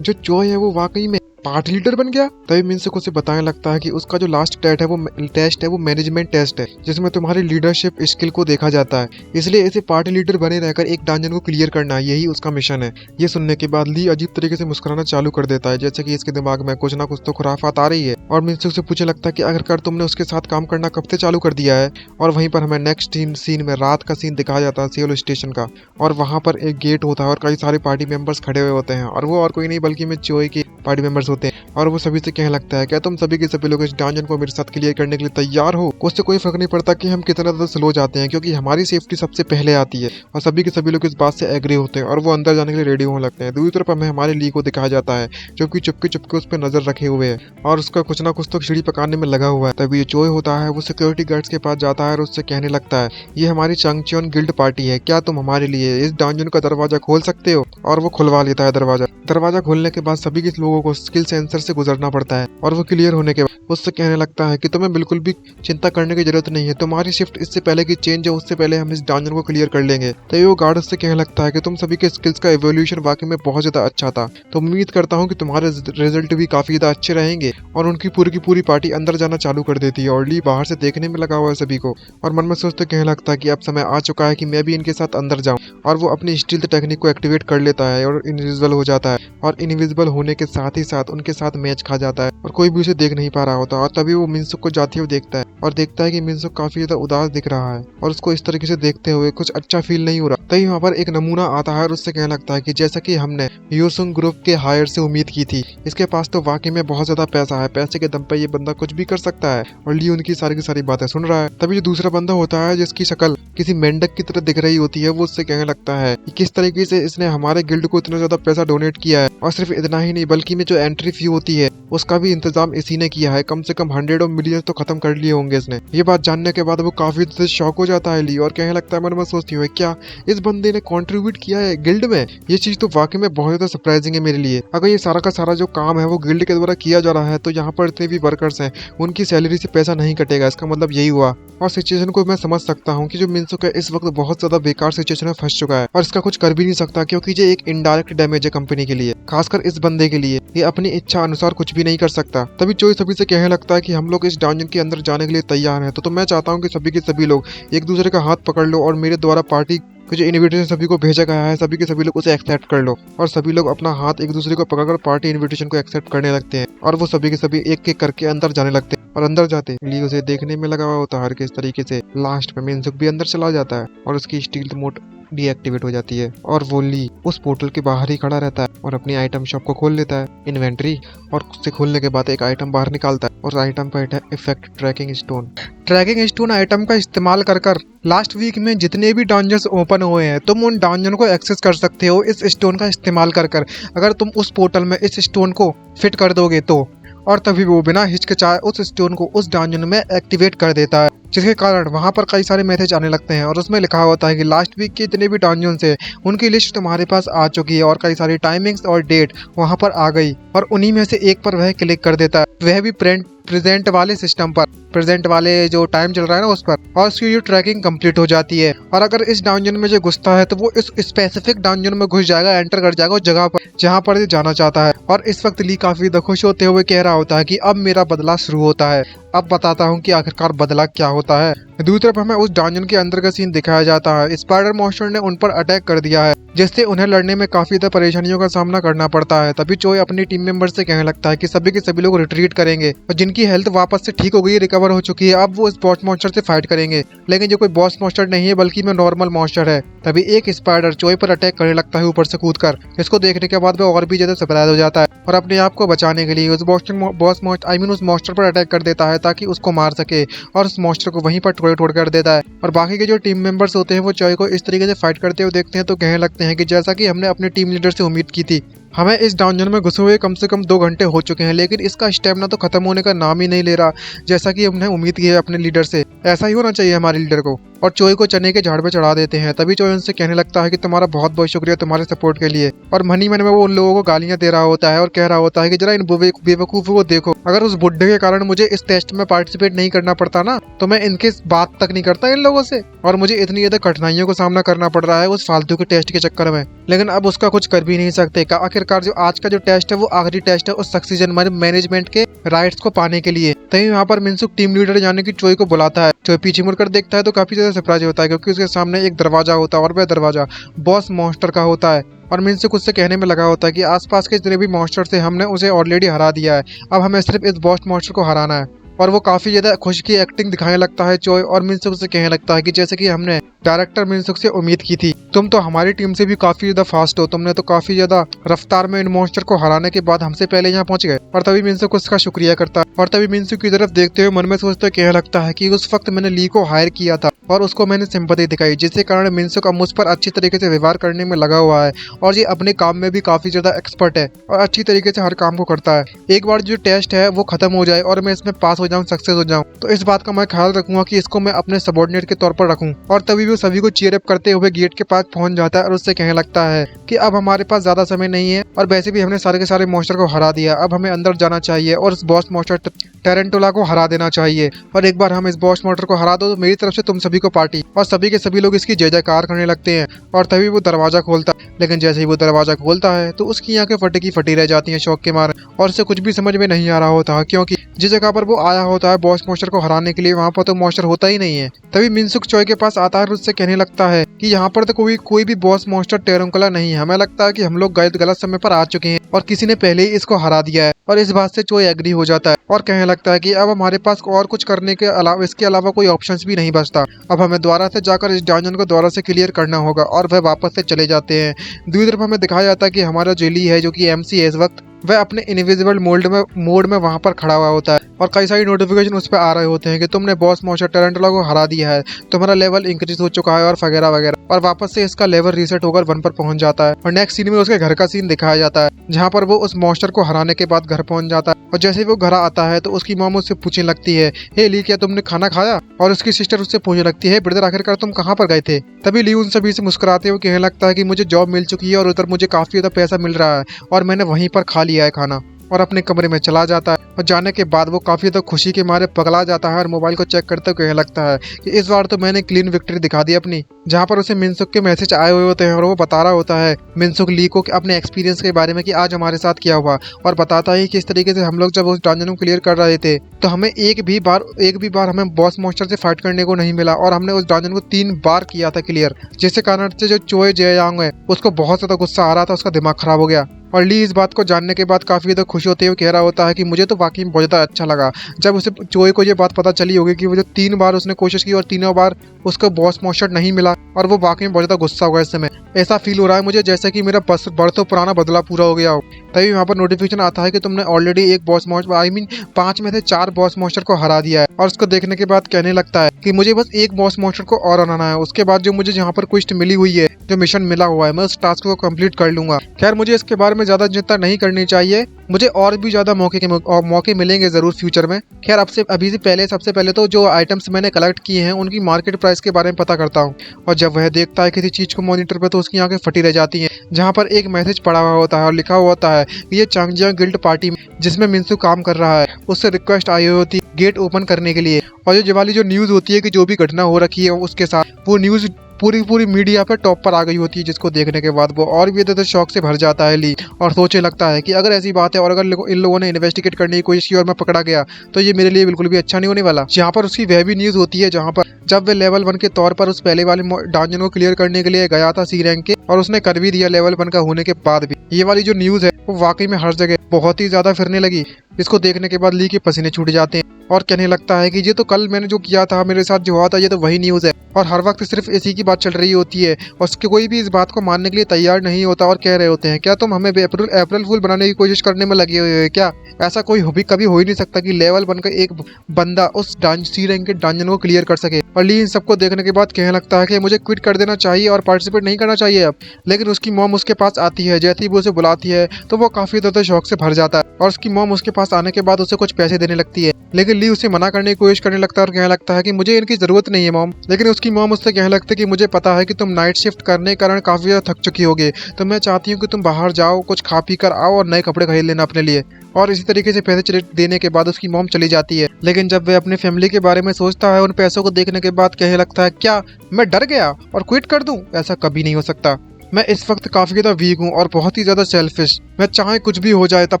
जो चोय है वो वाकई में पार्टी लीडर बन गया? तभी मिनसुक उसे बताने लगता है कि उसका जो लास्ट टेस्ट है वो मैनेजमेंट टेस्ट है जिसमें तुम्हारी लीडरशिप स्किल को देखा जाता है, इसलिए इसे पार्टी लीडर बने रहकर एक डंजन को क्लियर करना है, यही उसका मिशन है। ये सुनने के बाद ली अजीब तरीके से मुस्कुराना चालू कर देता है जैसे कि इसके दिमाग में कुछ ना कुछ तो खुराफात आ रही है। और मिनसुक से पूछने लगता है कि आखिरकार तुमने उसके साथ काम करना कब से चालू कर दिया है? और वहीं पर हमें नेक्स्ट सीन में रात का सीन दिखाया जाता है सियोल स्टेशन का और वहां पर एक गेट होता है और कई सारे पार्टी मेंबर्स खड़े हुए होते हैं और वो और कोई नहीं बल्कि में चोई के पार्टी मेंबर्स होते हैं। और वो सभी से कहने लगता है, क्या तुम सभी के सभी लोग इस डंजन को मेरे साथ क्लियर करने के लिए तैयार हो? उससे कोई फर्क नहीं पड़ता कि हम कितना ज्यादा स्लो जाते हैं, क्योंकि हमारी सेफ्टी सबसे पहले आती है। और सभी के सभी लोग इस बात से एग्री होते हैं और वो अंदर जाने के लिए रेडी होने लगते हैं। दूसरी तरफ हमें हमारे ली को दिखाया जाता है जो कि चुपके उस पर नजर रखे हुए है और उसका कुछ ना कुछ तो खिचड़ी पकाने में लगा हुआ है। तभी चोय होता है वो सिक्योरिटी गार्ड्स के पास जाता है और उससे कहने लगता है, ये हमारी चंगचियोन गिल्ड पार्टी है, क्या तुम हमारे लिए इस डंजन का दरवाजा खोल सकते हो? और वो खुलवा लेता है दरवाजा खोलने के बाद सभी के लोगों को स्किल सेंसर से गुजरना पड़ता है और वो क्लियर होने के बाद उससे कहने लगता है कि तुम्हें बिल्कुल भी चिंता करने की जरूरत नहीं है, तुम्हारी शिफ्ट इससे पहले की चेंज है, उससे पहले हम इस डंजन को क्लियर कर लेंगे। तभी वो गार्ड उससे कहने लगता है कि तुम सभी के स्किल्स का एवोल्यूशन वाकई में बहुत ज्यादा अच्छा था, तो उम्मीद करता हूँ कि तुम्हारे रिजल्ट भी काफी ज्यादा अच्छे रहेंगे। और उनकी पूरी की पूरी पार्टी अंदर जाना चालू कर देती है और ली बाहर से देखने में लगा हुआ है सभी को, और मन में सोचते कहने लगता है कि अब समय आ चुका है कि मैं भी इनके साथ अंदर जाऊं। और वो अपनी स्टील्थ टेक्निक को एक्टिवेट कर लेता है और इनविजिबल हो जाता है, और इनविजिबल होने के साथ ही साथ उनके साथ मैच खा जाता है और कोई भी उसे देख नहीं पा रहा होता। और तभी वो मिनसुक को जाते हुए देखता है और देखता है कि मिनसुक काफी ज्यादा उदास दिख रहा है और उसको इस तरीके से देखते हुए कुछ अच्छा फील नहीं हो रहा। तभी वहाँ पर एक नमूना आता है और उससे कहने लगता है कि जैसा कि हमने योसुंग ग्रुप के हायर से उम्मीद की थी, इसके पास तो वाकई में बहुत ज्यादा पैसा है, पैसे के दम पे ये बंदा कुछ भी कर सकता है। और ली उनकी सारी की सारी बातें सुन रहा है। तभी जो दूसरा बंदा होता है जिसकी शक्ल किसी मेंढक की तरह दिख रही होती है, वो उससे कहने लगता है कि किस तरीके से इसने हमारे गिल्ड को इतना ज्यादा पैसा डोनेट किया है, और सिर्फ इतना ही नहीं बल्कि में जो एंट्री फी होती है उसका भी इंतजाम इसी ने किया है, कम से कम 100 ऑफ मिलियन तो खत्म कर लिए होंगे इसने। ये बात जानने के बाद वो काफी शॉक हो जाता है ली, और कहने लगता है मन में सोचती हूँ क्या इस बंदे ने कंट्रीब्यूट किया है गिल्ड में। ये चीज तो वाकई में बहुत ज्यादा सरप्राइजिंग है मेरे लिए। अगर ये सारा का सारा जो काम है वो गिल्ड के द्वारा किया जा रहा है, तो यहाँ पर इतने भी वर्कर्स हैं उनकी सैलरी से पैसा नहीं कटेगा, इसका मतलब यही हुआ। और सिचुएशन को मैं समझ सकता हूँ कि जो मिनसुक है इस वक्त बहुत ज्यादा बेकार सिचुएशन में फंस चुका है और इसका कुछ कर भी नहीं सकता, क्योंकि ये एक इनडायरेक्ट डैमेज है कंपनी के लिए, खासकर इस बंदे के लिए। ये अपनी इच्छा अनुसार कुछ भी नहीं कर सकता। तभी चोई सभी से कहने लगता है कि हम लोग इस डंजन के अंदर जाने के लिए तैयार हैं, तो मैं चाहता हूँ कि सभी के सभी लोग एक दूसरे का हाथ पकड़ लो और मेरे द्वारा पार्टी जो इनविटेशन सभी को भेजा गया है सभी के सभी लोग उसे एक्सेप्ट कर लो। और सभी लोग अपना हाथ एक दूसरे को पकड़कर पार्टी इनविटेशन को एक्सेप्ट करने लगते हैं और वो सभी के सभी एक एक करके अंदर जाने लगते हैं। और अंदर जाते ली उसे देखने में लगा हुआ होता है किस तरीके से लास्ट में मिनसुक भी अंदर चला जाता है और उसकी स्टील्थ मोड डीएक्टिवेट हो जाती है और वो ली उस पोर्टल के बाहर ही खड़ा रहता है और अपनी आइटम शॉप को खोल लेता है इन्वेंट्री, और उससे खोलने के बाद एक आइटम बाहर निकालता है और आइटम पर है effect tracking stone. Tracking stone item का इस्तेमाल कर लास्ट वीक में जितने भी डंजन्स ओपन हुए हैं तुम उन डंजन को एक्सेस कर सकते हो इस स्टोन का इस्तेमाल कर अगर तुम उस पोर्टल में इस स्टोन को फिट कर दोगे तो। और तभी वो बिना हिचकिचाए उस स्टोन को उस डंजन में एक्टिवेट कर देता है, जिसके कारण वहां पर कई सारे मैसेज आने लगते हैं और उसमें लिखा होता है कि लास्ट वीक के जितने भी डंजन्स हैं उनकी लिस्ट तुम्हारे पास आ चुकी है और कई सारी टाइमिंग्स और डेट वहां पर आ गई, और उन्हीं में से एक पर वह क्लिक कर देता है, वह भी प्रेजेंट वाले सिस्टम पर, प्रेजेंट वाले जो टाइम चल रहा है ना उस पर, और उसकी जो ट्रैकिंग कंप्लीट हो जाती है। और अगर इस डंजन में जो घुसता है तो वो इस स्पेसिफिक डंजन में घुस जाएगा, एंटर कर जाएगा उस जगह पर जहाँ पर ये जाना चाहता है। और इस वक्त ली काफी खुश होते हुए कह रहा होता है कि अब मेरा बदला शुरू होता है, अब बताता हूँ कि आखिरकार बदला क्या होता है। दूसरी तरफ हमें उस डंजन के अंदर का सीन दिखाया जाता है। स्पाइडर मॉन्स्टर ने उन पर अटैक कर दिया है, जिससे उन्हें लड़ने में काफी ज्यादा परेशानियों का सामना करना पड़ता है। तभी चोई अपनी टीम मेंबर से कहने लगता है कि सभी के सभी लोग रिट्रीट करेंगे और जिनकी हेल्थ वापस से ठीक हो गई, रिकवर हो चुकी है, अब वो इस बॉस मॉन्स्टर से फाइट करेंगे। लेकिन जो कोई बॉस मॉन्स्टर नहीं है बल्कि में नॉर्मल मॉन्स्टर है। तभी एक स्पाइडर चोई पर अटैक करने लगता है ऊपर से कूदकर। इसको देखने के बाद वो और भी ज्यादा सरप्राइज हो जाता है और अपने आप को बचाने के लिए उस उस मॉन्स्टर पर अटैक कर देता है ताकि उसको मार सके, और उस मॉन्स्टर को वहीं पर टुकड़े टुकड़े कर देता है। और बाकी के जो टीम मेंबर्स होते हैं वो चोई को इस तरीके से फाइट करते हुए देखते हैं तो कहने लगते हैं कि जैसा कि हमने अपने टीम लीडर से उम्मीद की थी, हमें इस डंजन में घुसे हुए कम से कम 2 घंटे हो चुके हैं, लेकिन इसका स्टेमिना तो खत्म होने का नाम ही नहीं ले रहा, जैसा कि हमने उम्मीद की है अपने लीडर से। ऐसा ही होना चाहिए हमारे लीडर को। और चोई को चने के झाड़ पे चढ़ा देते हैं। तभी चोई उनसे कहने लगता है कि तुम्हारा बहुत बहुत शुक्रिया तुम्हारे सपोर्ट के लिए, और मनी मन में वो उन लोगों को गालियां दे रहा होता है और कह रहा होता है कि जरा इन बेवकूफों को देखो, अगर उस बुड्ढे के कारण मुझे इस टेस्ट में पार्टिसिपेट नहीं करना पड़ता ना तो मैं इनके बात तक नहीं करता इन लोगों से, और मुझे इतनी ज्यादा कठिनाइयों का सामना करना पड़ रहा है उस फालतू के टेस्ट के चक्कर में। लेकिन अब उसका कुछ कर भी नहीं सकते। आखिरकार जो आज का जो टेस्ट है वो आखिरी टेस्ट है उस सक्सीजन मैनेजमेंट के राइट्स को पाने के लिए। तभी वहाँ पर मिनसुक टीम लीडर यानी कि चोई को बुलाता है। चोई पीछे मुड़कर देखता है तो काफी ज्यादा सरप्राइज होता है, क्योंकि उसके सामने एक दरवाजा होता है और वह दरवाजा बॉस मॉन्स्टर का होता है। और मिनसुक उससे कहने में लगा होता है कि आसपास के जितने भी मॉन्स्टर थे हमने उसे ऑलरेडी हरा दिया है, अब हमें सिर्फ इस बॉस मॉन्स्टर को हराना है। और वो काफी ज्यादा खुश की एक्टिंग दिखाने लगता है चोई, और मिनसुक से कहने लगता है कि जैसे कि हमने डायरेक्टर मिनसुक से उम्मीद की थी, तुम तो हमारी टीम से भी काफी ज्यादा फास्ट हो, तुमने तो काफी ज्यादा रफ्तार में इन मॉन्स्टर को हराने के बाद हमसे पहले यहाँ पहुंच गए। और तभी मिनसुक उसका शुक्रिया करता है, और तभी मिनसुक की तरफ देखते हुए मन में सोचते कहने लगता है कि उस वक्त मैंने ली को हायर किया था और उसको मैंने सिंपैथी दिखाई, जिसके कारण मिनसुक अब मुझ पर अच्छी तरीके से व्यवहार करने में लगा हुआ है, और ये अपने काम में भी काफी ज्यादा एक्सपर्ट है और अच्छी तरीके से हर काम को करता है। एक बार जो टेस्ट है वो खत्म हो जाए और मैं इसमें पास हो जाऊँ, सक्सेस हो जाऊँ, तो इस बात का मैं ख्याल रखूंगा कि इसको मैं अपने सबॉर्डिनेट के तौर पर रखूं। और तभी वो सभी को चीयर अप करते हुए गेट के पास पहुंच जाता है और उससे कहने लगता है कि अब हमारे पास ज्यादा समय नहीं है और वैसे भी हमने सारे के सारे मॉन्स्टर को हरा दिया, अब हमें अंदर जाना चाहिए और इस बॉस मॉन्स्टर टेरेंटुला को हरा देना चाहिए। और एक बार हम इस बॉस मॉन्स्टर को हरा दो तो मेरी तरफ से तुम सभी को पार्टी। और सभी के सभी लोग इसकी जय जयकार करने लगते हैं। और तभी वो दरवाजा खोलता है, लेकिन जैसे ही वो दरवाजा खोलता है तो उसकी आंखें फटी की फटी रह जाती हैं शौक के मारे, और उसे कुछ भी समझ में नहीं आ रहा होता, क्योंकि जिस जगह पर वो आया होता है बॉस मॉन्स्टर को हराने के लिए, वहाँ पर तो मॉन्स्टर होता ही नहीं है। तभी मिनसुक चोय के पास आता है और उससे कहने लगता है कि यहाँ पर तो कोई भी बॉस मॉन्स्टर टेरेंटुला नहीं है, हमें लगता है कि हम लोग गलत समय पर आ चुके हैं और किसी ने पहले ही इसको हरा दिया है। और इस बात से चोय एग्री हो जाता है और कहने लगता है कि अब हमारे पास और कुछ करने के अलावा इसके अलावा कोई ऑप्शंस भी नहीं बचता, अब हमें दोबारा से जाकर इस डंजन को दोबारा से क्लियर करना होगा। और वह वापस से चले जाते हैं। दूसरी तरफ हमें दिखाया जाता है कि हमारा जेली है जो कि एमसी है इस वक्त, वह अपने इनविजिबल मोड में वहां पर खड़ा हुआ होता है और कई सारी नोटिफिकेशन उस पर आ रहे होते हैं कि तुमने बॉस मॉन्स्टर टेरेंटुला को हरा दिया है, तुम्हारा लेवल इंक्रीज हो चुका है और वगैरह वगैरह। और वापस से इसका लेवल रीसेट होकर 1 पर पहुंच जाता है। और नेक्स्ट सीन में उसके घर का सीन दिखाया जाता है जहां पर वो उस मॉन्स्टर को हराने के बाद घर पहुंच जाता है। और जैसे ही वो घर आता है तो उसकी मॉम उससे पूछने लगती है, हे ली, क्या तुमने खाना खाया? और उसकी सिस्टर उससे पूछने लगती है, ब्रदर आखिरकार तुम कहाँ पर गए थे? तभी ली उन सभी से मुस्कुराते हुए कहने लगता है कि मुझे जॉब मिल चुकी है और उधर मुझे काफी ज्यादा पैसा मिल रहा है और मैंने वहीं पर खा लिया है खाना। और अपने कमरे में चला जाता है और जाने के बाद वो काफी ज्यादा खुशी के मारे पगला जाता है और मोबाइल को चेक करते हुए कहने लगता है कि इस बार तो मैंने क्लीन विक्ट्री दिखा दी अपनी, जहाँ पर उसे मिनसुक के मैसेज आए हुए होते हैं और वो बता रहा होता है मिनसुक ली को अपने एक्सपीरियंस के बारे में कि आज हमारे साथ क्या हुआ, और बताता है कि इस तरीके से हम लोग जब उस डंजन को क्लियर कर रहे थे तो हमें एक भी बार हमें बॉस मॉन्स्टर से फाइट करने को नहीं मिला और हमने उस डंजन को 3 बार किया था क्लियर, जिसके कारण से जो चोय जेयांग है उसको बहुत ज्यादा गुस्सा आ रहा था, उसका दिमाग खराब हो गया। और ली इस बात को जानने के बाद काफी ज्यादा खुश होते हुए कह रहा होता है कि मुझे तो वाकई में बहुत ज्यादा अच्छा लगा जब उसे चोय को ये बात पता चली होगी कि वो जो 3 बार उसने कोशिश की और तीनों बार उसको बॉस मॉन्स्टर नहीं मिला, और वो वाकई में बहुत ज्यादा गुस्सा होगा। इस समय ऐसा फील हो रहा है मुझे जैसे कि मेरा बरसों पुराना बदला पूरा हो गया हो। तभी वहाँ पर नोटिफिकेशन आता है कि तुमने ऑलरेडी एक बॉस मॉन्स्टर 5 में से 4 बॉस मॉन्स्टर को हरा दिया है। और उसको देखने के बाद कहने लगता है कि मुझे बस एक बॉस मॉन्स्टर को और हराना है, उसके बाद जो मुझे यहाँ पर क्वेस्ट मिली हुई है, जो मिशन मिला हुआ है, मैं उस टास्क को कंप्लीट कर लूंगा। खैर मुझे इसके बारे में ज्यादा चिंता नहीं करनी चाहिए, मुझे और भी ज्यादा मौके मिलेंगे जरूर फ्यूचर में। खैर अभी से पहले सबसे पहले तो जो आइटम्स मैंने कलेक्ट किए हैं उनकी मार्केट प्राइस के बारे में पता करता हूँ। और जब वह देखता है किसी चीज को मॉनिटर पे तो उसकी आंखें फटी रह जाती हैं, जहाँ पर एक मैसेज पड़ा हुआ होता है और लिखा हुआ होता है ये चांगजियांग गिल्ड पार्टी जिसमें मिनसु काम कर रहा है उससे रिक्वेस्ट आई हुई होती है गेट ओपन करने के लिए। और जो वाली जो न्यूज होती है कि जो भी घटना हो रखी है उसके साथ, वो न्यूज पूरी मीडिया पे टॉप पर आ गई होती है, जिसको देखने के बाद वो और भी ज्यादा शौक से भर जाता है ली, और सोचने लगता है कि अगर ऐसी बात है और अगर इन लोगों ने इन्वेस्टिगेट करने की कोशिश की और मैं पकड़ा गया तो ये मेरे लिए बिल्कुल भी अच्छा नहीं होने वाला। यहाँ पर उसकी वह भी न्यूज होती है जहाँ पर जब वे लेवल 1 के तौर पर उस पहले वाले डंजन को क्लियर करने के लिए गया था सी रैंक के, और उसने कर भी दिया लेवल 1 का होने के बाद भी। ये वाली जो न्यूज है वो वाकई में हर जगह बहुत ही ज्यादा फिरने लगी, जिसको देखने के बाद ली के पसीने छूट जाते हैं और कहने लगता है कि ये तो कल मैंने जो किया था, मेरे साथ जो हुआ था, ये तो वही न्यूज है। और हर वक्त सिर्फ इसी की बात चल रही होती है और उसके कोई भी इस बात को मानने के लिए तैयार नहीं होता और कह रहे होते हैं क्या तुम हमें अप्रैल फूल बनाने की कोशिश करने में लगे हुए हो क्या? ऐसा कभी हो ही नहीं सकता कि लेवल 1 का एक बंदा उस सी रैंक के डंजन को क्लियर कर सके। और ली इन सबको देखने के बाद कहने लगता है कि मुझे क्विट कर देना चाहिए और पार्टिसिपेट नहीं करना चाहिए अब। लेकिन उसकी मॉम उसके पास आती है, जैसे ही वो उसे बुलाती है तो वो काफी ज्यादा शौक से भर जाता है और उसकी मॉम उसके पास आने के बाद उसे कुछ पैसे देने लगती है। लेकिन ली उसे मना करने की कोशिश करने लगता है और कहने लगता है कि मुझे इनकी जरूरत नहीं है मॉम। लेकिन उसकी मॉम उससे कहने लगती है कि मुझे पता है कि तुम नाइट शिफ्ट करने के कारण काफी ज्यादा थक चुकी होगी, तो मैं चाहती हूँ कि तुम बाहर जाओ, कुछ खा पी कर आओ और नए कपड़े खरीद लेना अपने लिए। और इसी तरीके से पैसे देने के बाद उसकी मॉम चली जाती है। लेकिन जब वह अपने फैमिली के बारे में सोचता है उन पैसों को देखने के बाद कहने लगता है क्या मैं डर गया और क्विट कर दूं? ऐसा कभी नहीं हो सकता। मैं इस वक्त काफी ज्यादा वीक हूँ और बहुत ही ज्यादा सेल्फिश। मैं चाहे कुछ भी हो जाए तब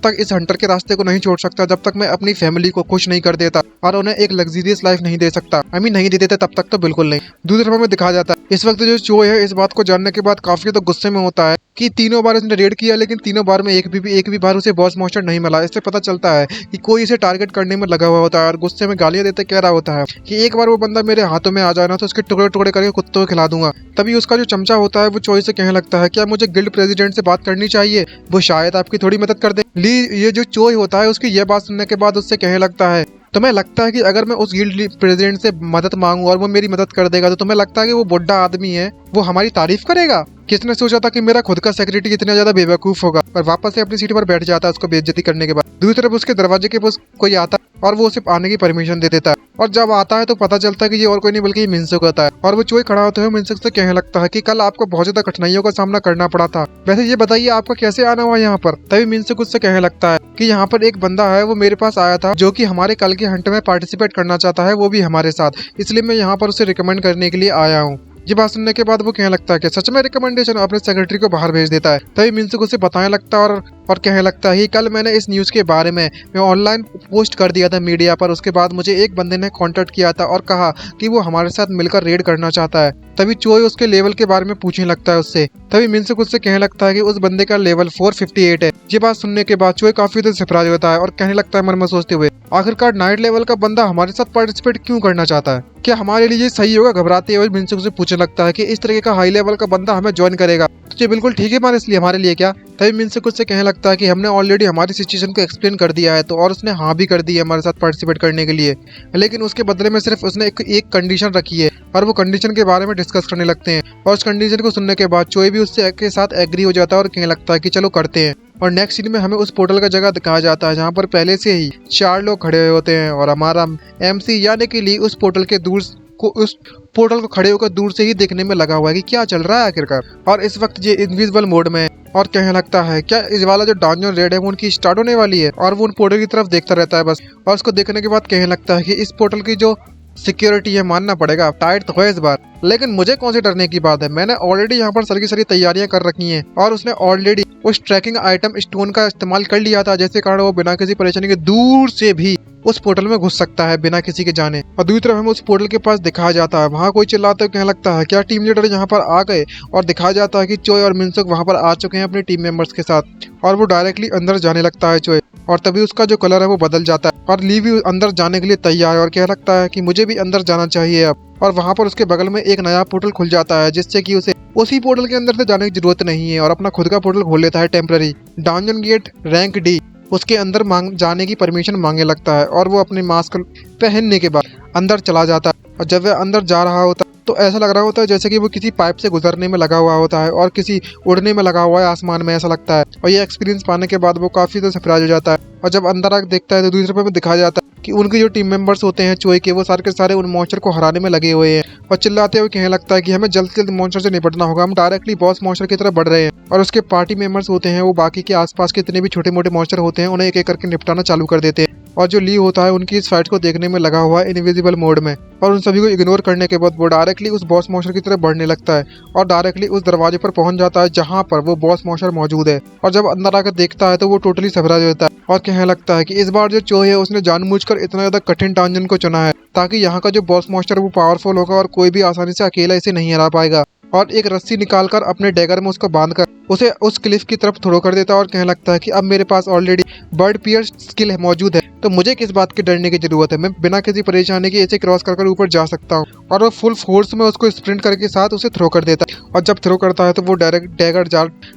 तक इस हंटर के रास्ते को नहीं छोड़ सकता जब तक मैं अपनी फैमिली को खुश नहीं कर देता और उन्हें एक लग्जरियस लाइफ नहीं दे सकता। नहीं दे देते तब तक तो बिल्कुल नहीं। दूसरी तरफ में दिखाया जाता है इस वक्त जो चोय है इस बात को जानने के बाद काफी ज्यादा गुस्से में होता है कि तीनों बार इसने रेड किया लेकिन तीनों बार में एक भी बार उसे बॉस मॉन्स्टर नहीं मिला। इससे पता चलता है कि कोई इसे टारगेट करने में लगा हुआ होता है और गुस्से में गालियां देते कह रहा होता है कि एक बार वो बंदा मेरे हाथों में आ जाए ना तो उसके टुकड़े टुकड़े करके कुत्तों को खिला दूंगा। तभी उसका जो चमचा होता है वो चोय से कहने लगता है क्या मुझे गिल्ड प्रेसिडेंट से बात करनी चाहिए, वो शायद आपकी थोड़ी मदद कर दे। ली ये जो चोय होता है उसकी ये बात सुनने के बाद उससे कहने लगता है तुम्हें लगता है कि अगर मैं उस गिल्ड प्रेसिडेंट से मदद मांगू और वो मेरी मदद कर देगा तो तुम्हें लगता है कि वो बुढ़ा आदमी है वो हमारी तारीफ करेगा किसने सोचा था कि मेरा खुद का सेक्रेटरी इतना ज्यादा बेवकूफ होगा और वापस से अपनी सीट पर बैठ जाता है उसको बेइज्जती करने के बाद। दूसरी तरफ उसके दरवाजे के पास कोई आता है और वो उसे आने की परमिशन दे देता है और जब आता है तो पता चलता है कि ये और कोई नहीं बल्कि मिनसुक होता है। और वो चोई खड़ा होते हुए मिनसुक से कहने लगता है कि कल आपको बहुत ज्यादा कठिनाइयों का सामना करना पड़ा था, वैसे ये बताइए आपका कैसे आना हुआ यहाँ पर। तभी मिनसुक उससे कहने लगता है कि यहाँ पर एक बंदा है, वो मेरे पास आया था जो कि हमारे कल के हंट में पार्टिसिपेट करना चाहता है, वो भी हमारे साथ, इसलिए मैं यहाँ पर उसे रिकमेंड करने के लिए आया हूँ। ये बात सुनने के बाद वो कहने लगता है कि सच में रिकमेंडेशन, अपने सेक्रेटरी को बाहर भेज देता है। तभी मिनसुक उसे बताने लगता है और कहने लगता है कि कल मैंने इस न्यूज़ के बारे में मैं ऑनलाइन पोस्ट कर दिया था मीडिया पर। उसके बाद मुझे एक बंदे ने कांटेक्ट किया था और कहा कि वो हमारे साथ मिलकर रेड करना चाहता है। तभी चोई उसके लेवल के बारे में पूछने लगता है उससे। तभी मिनसुक उससे कहने लगता है कि उस बंदे का लेवल 458 है। ये बात सुनने के बाद चोई काफी ज्यादा सरप्राइज होता है और कहने लगता है मन में सोचते हुए, आखिरकार नाइट लेवल का बंदा हमारे साथ पार्टिसिपेट क्यों करना चाहता है, क्या हमारे लिए ये सही होगा। घबराते हुए मिनसुक से पूछने लगता है कि इस तरह का हाई लेवल का बंदा हमें ज्वाइन करेगा तो ये बिल्कुल ठीक है हमारे लिए क्या। तभी मिनसुक उससे कहने लगता है कि हमने ऑलरेडी हमारी सिचुएशन को एक्सप्लेन कर दिया है तो, और उसने हाँ भी कर दी है हमारे साथ पार्टिसिपेट करने के लिए, लेकिन उसके बदले में सिर्फ उसने एक कंडीशन रखी है और वो कंडीशन के बारे में डिस्कस करने लगते हैं। और उस कंडीशन को सुनने के बाद चोई भी उससे के साथ एग्री हो जाता है और कहने लगता है कि चलो करते हैं। और नेक्स्ट सीन में हमें उस पोर्टल का जगह दिखाया जाता है जहाँ पर पहले से ही 4 लोग खड़े हुए होते हैं और हमारा MC यानी कि ली उस पोर्टल को खड़े होकर दूर से ही देखने में लगा हुआ है कि क्या चल रहा है आखिरकार। और इस वक्त ये इनविजिबल मोड में है और कहने लगता है क्या इस वाला जो डंजन रेड है वो उनकी स्टार्ट होने वाली है, और वो उन पोर्टल की तरफ देखता रहता है बस। और उसको देखने के बाद कहने लगता है कि इस पोर्टल की जो सिक्योरिटी है मानना पड़ेगा टाइट तो है इस बार, लेकिन मुझे कौन सी डरने की बात है, मैंने ऑलरेडी यहाँ पर सारी तैयारियां कर रखी हैं और उसने ऑलरेडी उस ट्रैकिंग आइटम स्टोन का इस्तेमाल कर लिया था, जिसके कारण वो बिना किसी परेशानी के दूर से भी उस पोर्टल में घुस सकता है बिना किसी के जाने। और दूसरी तरफ हमें उस पोर्टल के पास दिखाया जाता है, वहाँ कोई चिल्लाते हुए कहने लगता है क्या टीम लीडर यहाँ पर आ गए, और दिखाया जाता है कि चोई और मिनसुक वहाँ पर आ चुके हैं अपने टीम मेंबर्स के साथ। और वो डायरेक्टली अंदर जाने लगता है चोई, और तभी उसका जो कलर है वो बदल जाता है और ली भी अंदर जाने के लिए तैयार है और कहने लगता है कि मुझे भी अंदर जाना चाहिए अब। और वहाँ पर उसके बगल में एक नया पोर्टल खुल जाता है जिससे कि उसे उसी पोर्टल के अंदर से जाने की जरूरत नहीं है और अपना खुद का पोर्टल खोल लेता है temporary. Dungeon gate rank D उसके अंदर जाने की परमिशन मांगने लगता है और वो अपने मास्क पहनने के बाद अंदर चला जाता है। और जब वह अंदर जा रहा होता है तो ऐसा लग रहा होता है जैसे कि वो किसी पाइप से गुजरने में लगा हुआ होता है और किसी उड़ने में लगा हुआ है आसमान में, ऐसा लगता है। और ये एक्सपीरियंस पाने के बाद वो काफी ज्यादा सरप्राइज हो जाता है। और जब अंदर आकर देखता है तो दूसरे पे दिखाया जाता है कि उनके जो टीम मेंबर्स होते हैं चोई के, वो सारे के सारे उन मॉन्स्टर को हराने में लगे हुए हैं और चिल्लाते हुए कहने लगता है कि हमें जल्द से जल्द मॉन्स्टर से निपटना होगा, हम डायरेक्टली बॉस मॉन्स्टर की तरफ बढ़ रहे हैं। और उसके पार्टी मेंबर्स होते हैं वो बाकी के आसपास के जितने भी छोटे मोटे मॉन्स्टर होते हैं उन्हें एक एक करके निपटाना चालू कर देते हैं। और जो ली होता है उनकी इस फाइट को देखने में लगा हुआ है इनविजिबल मोड में, और उन सभी को इग्नोर करने के बाद वो डायरेक्टली उस बॉस मॉन्स्टर की तरफ बढ़ने लगता है और डायरेक्टली उस दरवाजे पर पहुंच जाता है जहां पर वो बॉस मॉन्स्टर मौजूद है। और जब अंदर आकर देखता है तो वो टोटली सरप्राइज होता है और कहने लगता है कि इस बार जो चोई है उसने जानबूझकर इतना ज्यादा कठिन डंजन को चुना है ताकि यहाँ का जो बॉस मॉन्स्टर वो पावरफुल होगा और कोई भी आसानी से अकेला इसे नहीं हरा पाएगा। और एक रस्सी निकालकर अपने डैगर में उसको बांधकर उसे उस क्लिफ की तरफ थ्रो कर देता है और कहने लगता है कि अब मेरे पास ऑलरेडी बर्ड पियर स्किल मौजूद है तो मुझे किस बात के डरने की जरूरत है, मैं बिना किसी परेशानी के इसे क्रॉस कर ऊपर जा सकता हूँ। और वो फुल फोर्स में उसको स्प्रिंट करके साथ उसे थ्रो कर देता है और जब थ्रो करता है तो वो डैगर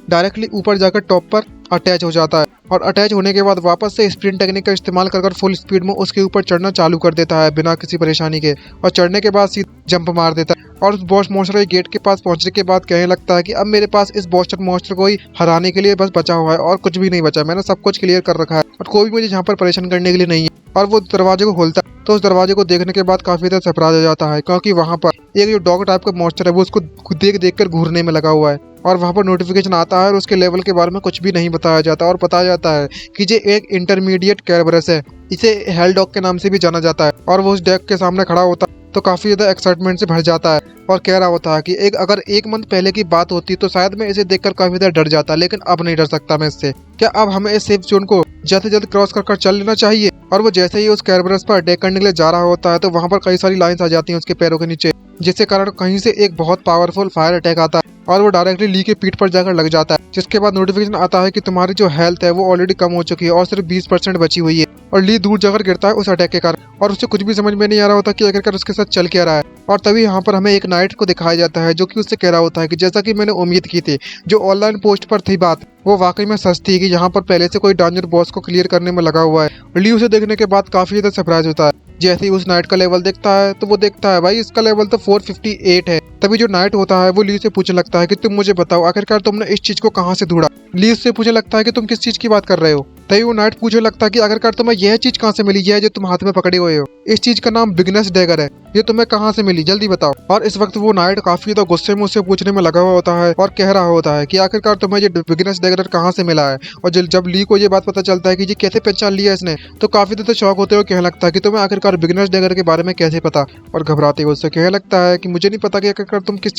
डायरेक्टली ऊपर जाकर टॉप पर अटैच हो जाता है और अटैच होने के बाद वापस से स्प्रिंट टेक्निक का इस्तेमाल कर फुल स्पीड में उसके ऊपर चढ़ना चालू कर देता है बिना किसी परेशानी के, और चढ़ने के बाद सीधा जंप मार देता है और उस बॉस मॉन्स्टर के गेट के पास पहुंचने के बाद कहने लगता है कि अब मेरे पास इस बॉस मॉन्स्टर को ही हराने के लिए बस बचा हुआ है और कुछ भी नहीं बचा, मैंने सब कुछ क्लियर कर रखा है और कोई भी मुझे यहाँ पर परेशान करने के लिए नहीं है। और वो दरवाजे को खोलता है तो उस दरवाजे को देखने के बाद काफी ज्यादा सरप्राइज हो जाता है क्योंकि वहाँ पर एक जो डॉग टाइप का मॉन्स्टर है वो उसको देख कर घूरने में लगा हुआ है और वहाँ पर नोटिफिकेशन आता है और उसके लेवल के बारे में कुछ भी नहीं बताया जाता और बताया जाता है कि ये एक इंटरमीडिएट कैरबरस है, इसे हेल डॉग के नाम से भी जाना जाता है। और वो उस डेक के सामने खड़ा होता है तो काफी ज्यादा एक्साइटमेंट से भर जाता है और कह रहा होता है कि अगर एक मंथ पहले की बात होती तो शायद मैं इसे देखकर काफी ज्यादा डर जाता, लेकिन अब नहीं डर सकता मैं इससे। क्या अब हमें इस सेफ जोन को जल्द से जल्द क्रॉस कर चल लेना चाहिए। और वो जैसे ही उस कैरबरस पर अटैक करने के लिए जा रहा होता है तो वहाँ पर कई सारी लाइंस आ जाती हैं उसके पैरों के नीचे, जिसके कारण कहीं से एक बहुत पावरफुल फायर अटैक आता है और वो डायरेक्टली ली के पीठ पर जाकर लग जाता है, जिसके बाद नोटिफिकेशन आता है कि तुम्हारी जो हेल्थ है वो ऑलरेडी कम हो चुकी है और सिर्फ 20% बची हुई है। और ली दूर जाकर गिरता है उस अटैक के कारण और उसे कुछ भी समझ में नहीं आ रहा होता कि आखिरकार उसके साथ चल क्या रहा है। और तभी यहाँ पर हमें एक नाइट को दिखाया जाता है जो कि उससे कह रहा होता है कि जैसा कि मैंने उम्मीद की थी, जो ऑनलाइन पोस्ट पर थी बात वो वाकई में सच थी कि यहाँ पर पहले से कोई डंजन बॉस को क्लियर करने में लगा हुआ है। ली उसे देखने के बाद काफी ज्यादा सरप्राइज होता है जैसे ही उस नाइट का लेवल देखता है तो वो देखता है भाई इसका लेवल तो 458 है। तभी जो नाइट होता है वो ली से पूछने लगता है कि तुम मुझे बताओ आखिरकार तुमने इस चीज को कहाँ से ढूंढा। ली उससे पूछने लगता है कि तुम किस चीज की बात कर रहे हो। तभी वो नाइट पूछने लगता है कि आखिरकार तुम्हें यह चीज कहाँ से मिली, यह जो तुम हाथ में पकड़े हुए हो, इस चीज का नाम बिगनस डैगर है, ये तुम्हें कहाँ से मिली, जल्दी बताओ। और इस वक्त वो नाइट काफी तो गुस्से में उससे पूछने में लगा हुआ होता है और कह रहा होता है कि आखिरकार तुम्हें ये बिगनस डैगर कहाँ से मिला है। और जब ली को ये बात पता चलता है कि ये कैसे पहचान लिया इसने, तो काफी ज्यादा शौक होते हुए कहने लगता है कि तुम्हें आखिरकार बिगनस डैगर के बारे में कैसे पता। और घबराते हुए उससे कहने लगता है कि मुझे नहीं पता कि आखिरकार तुम किस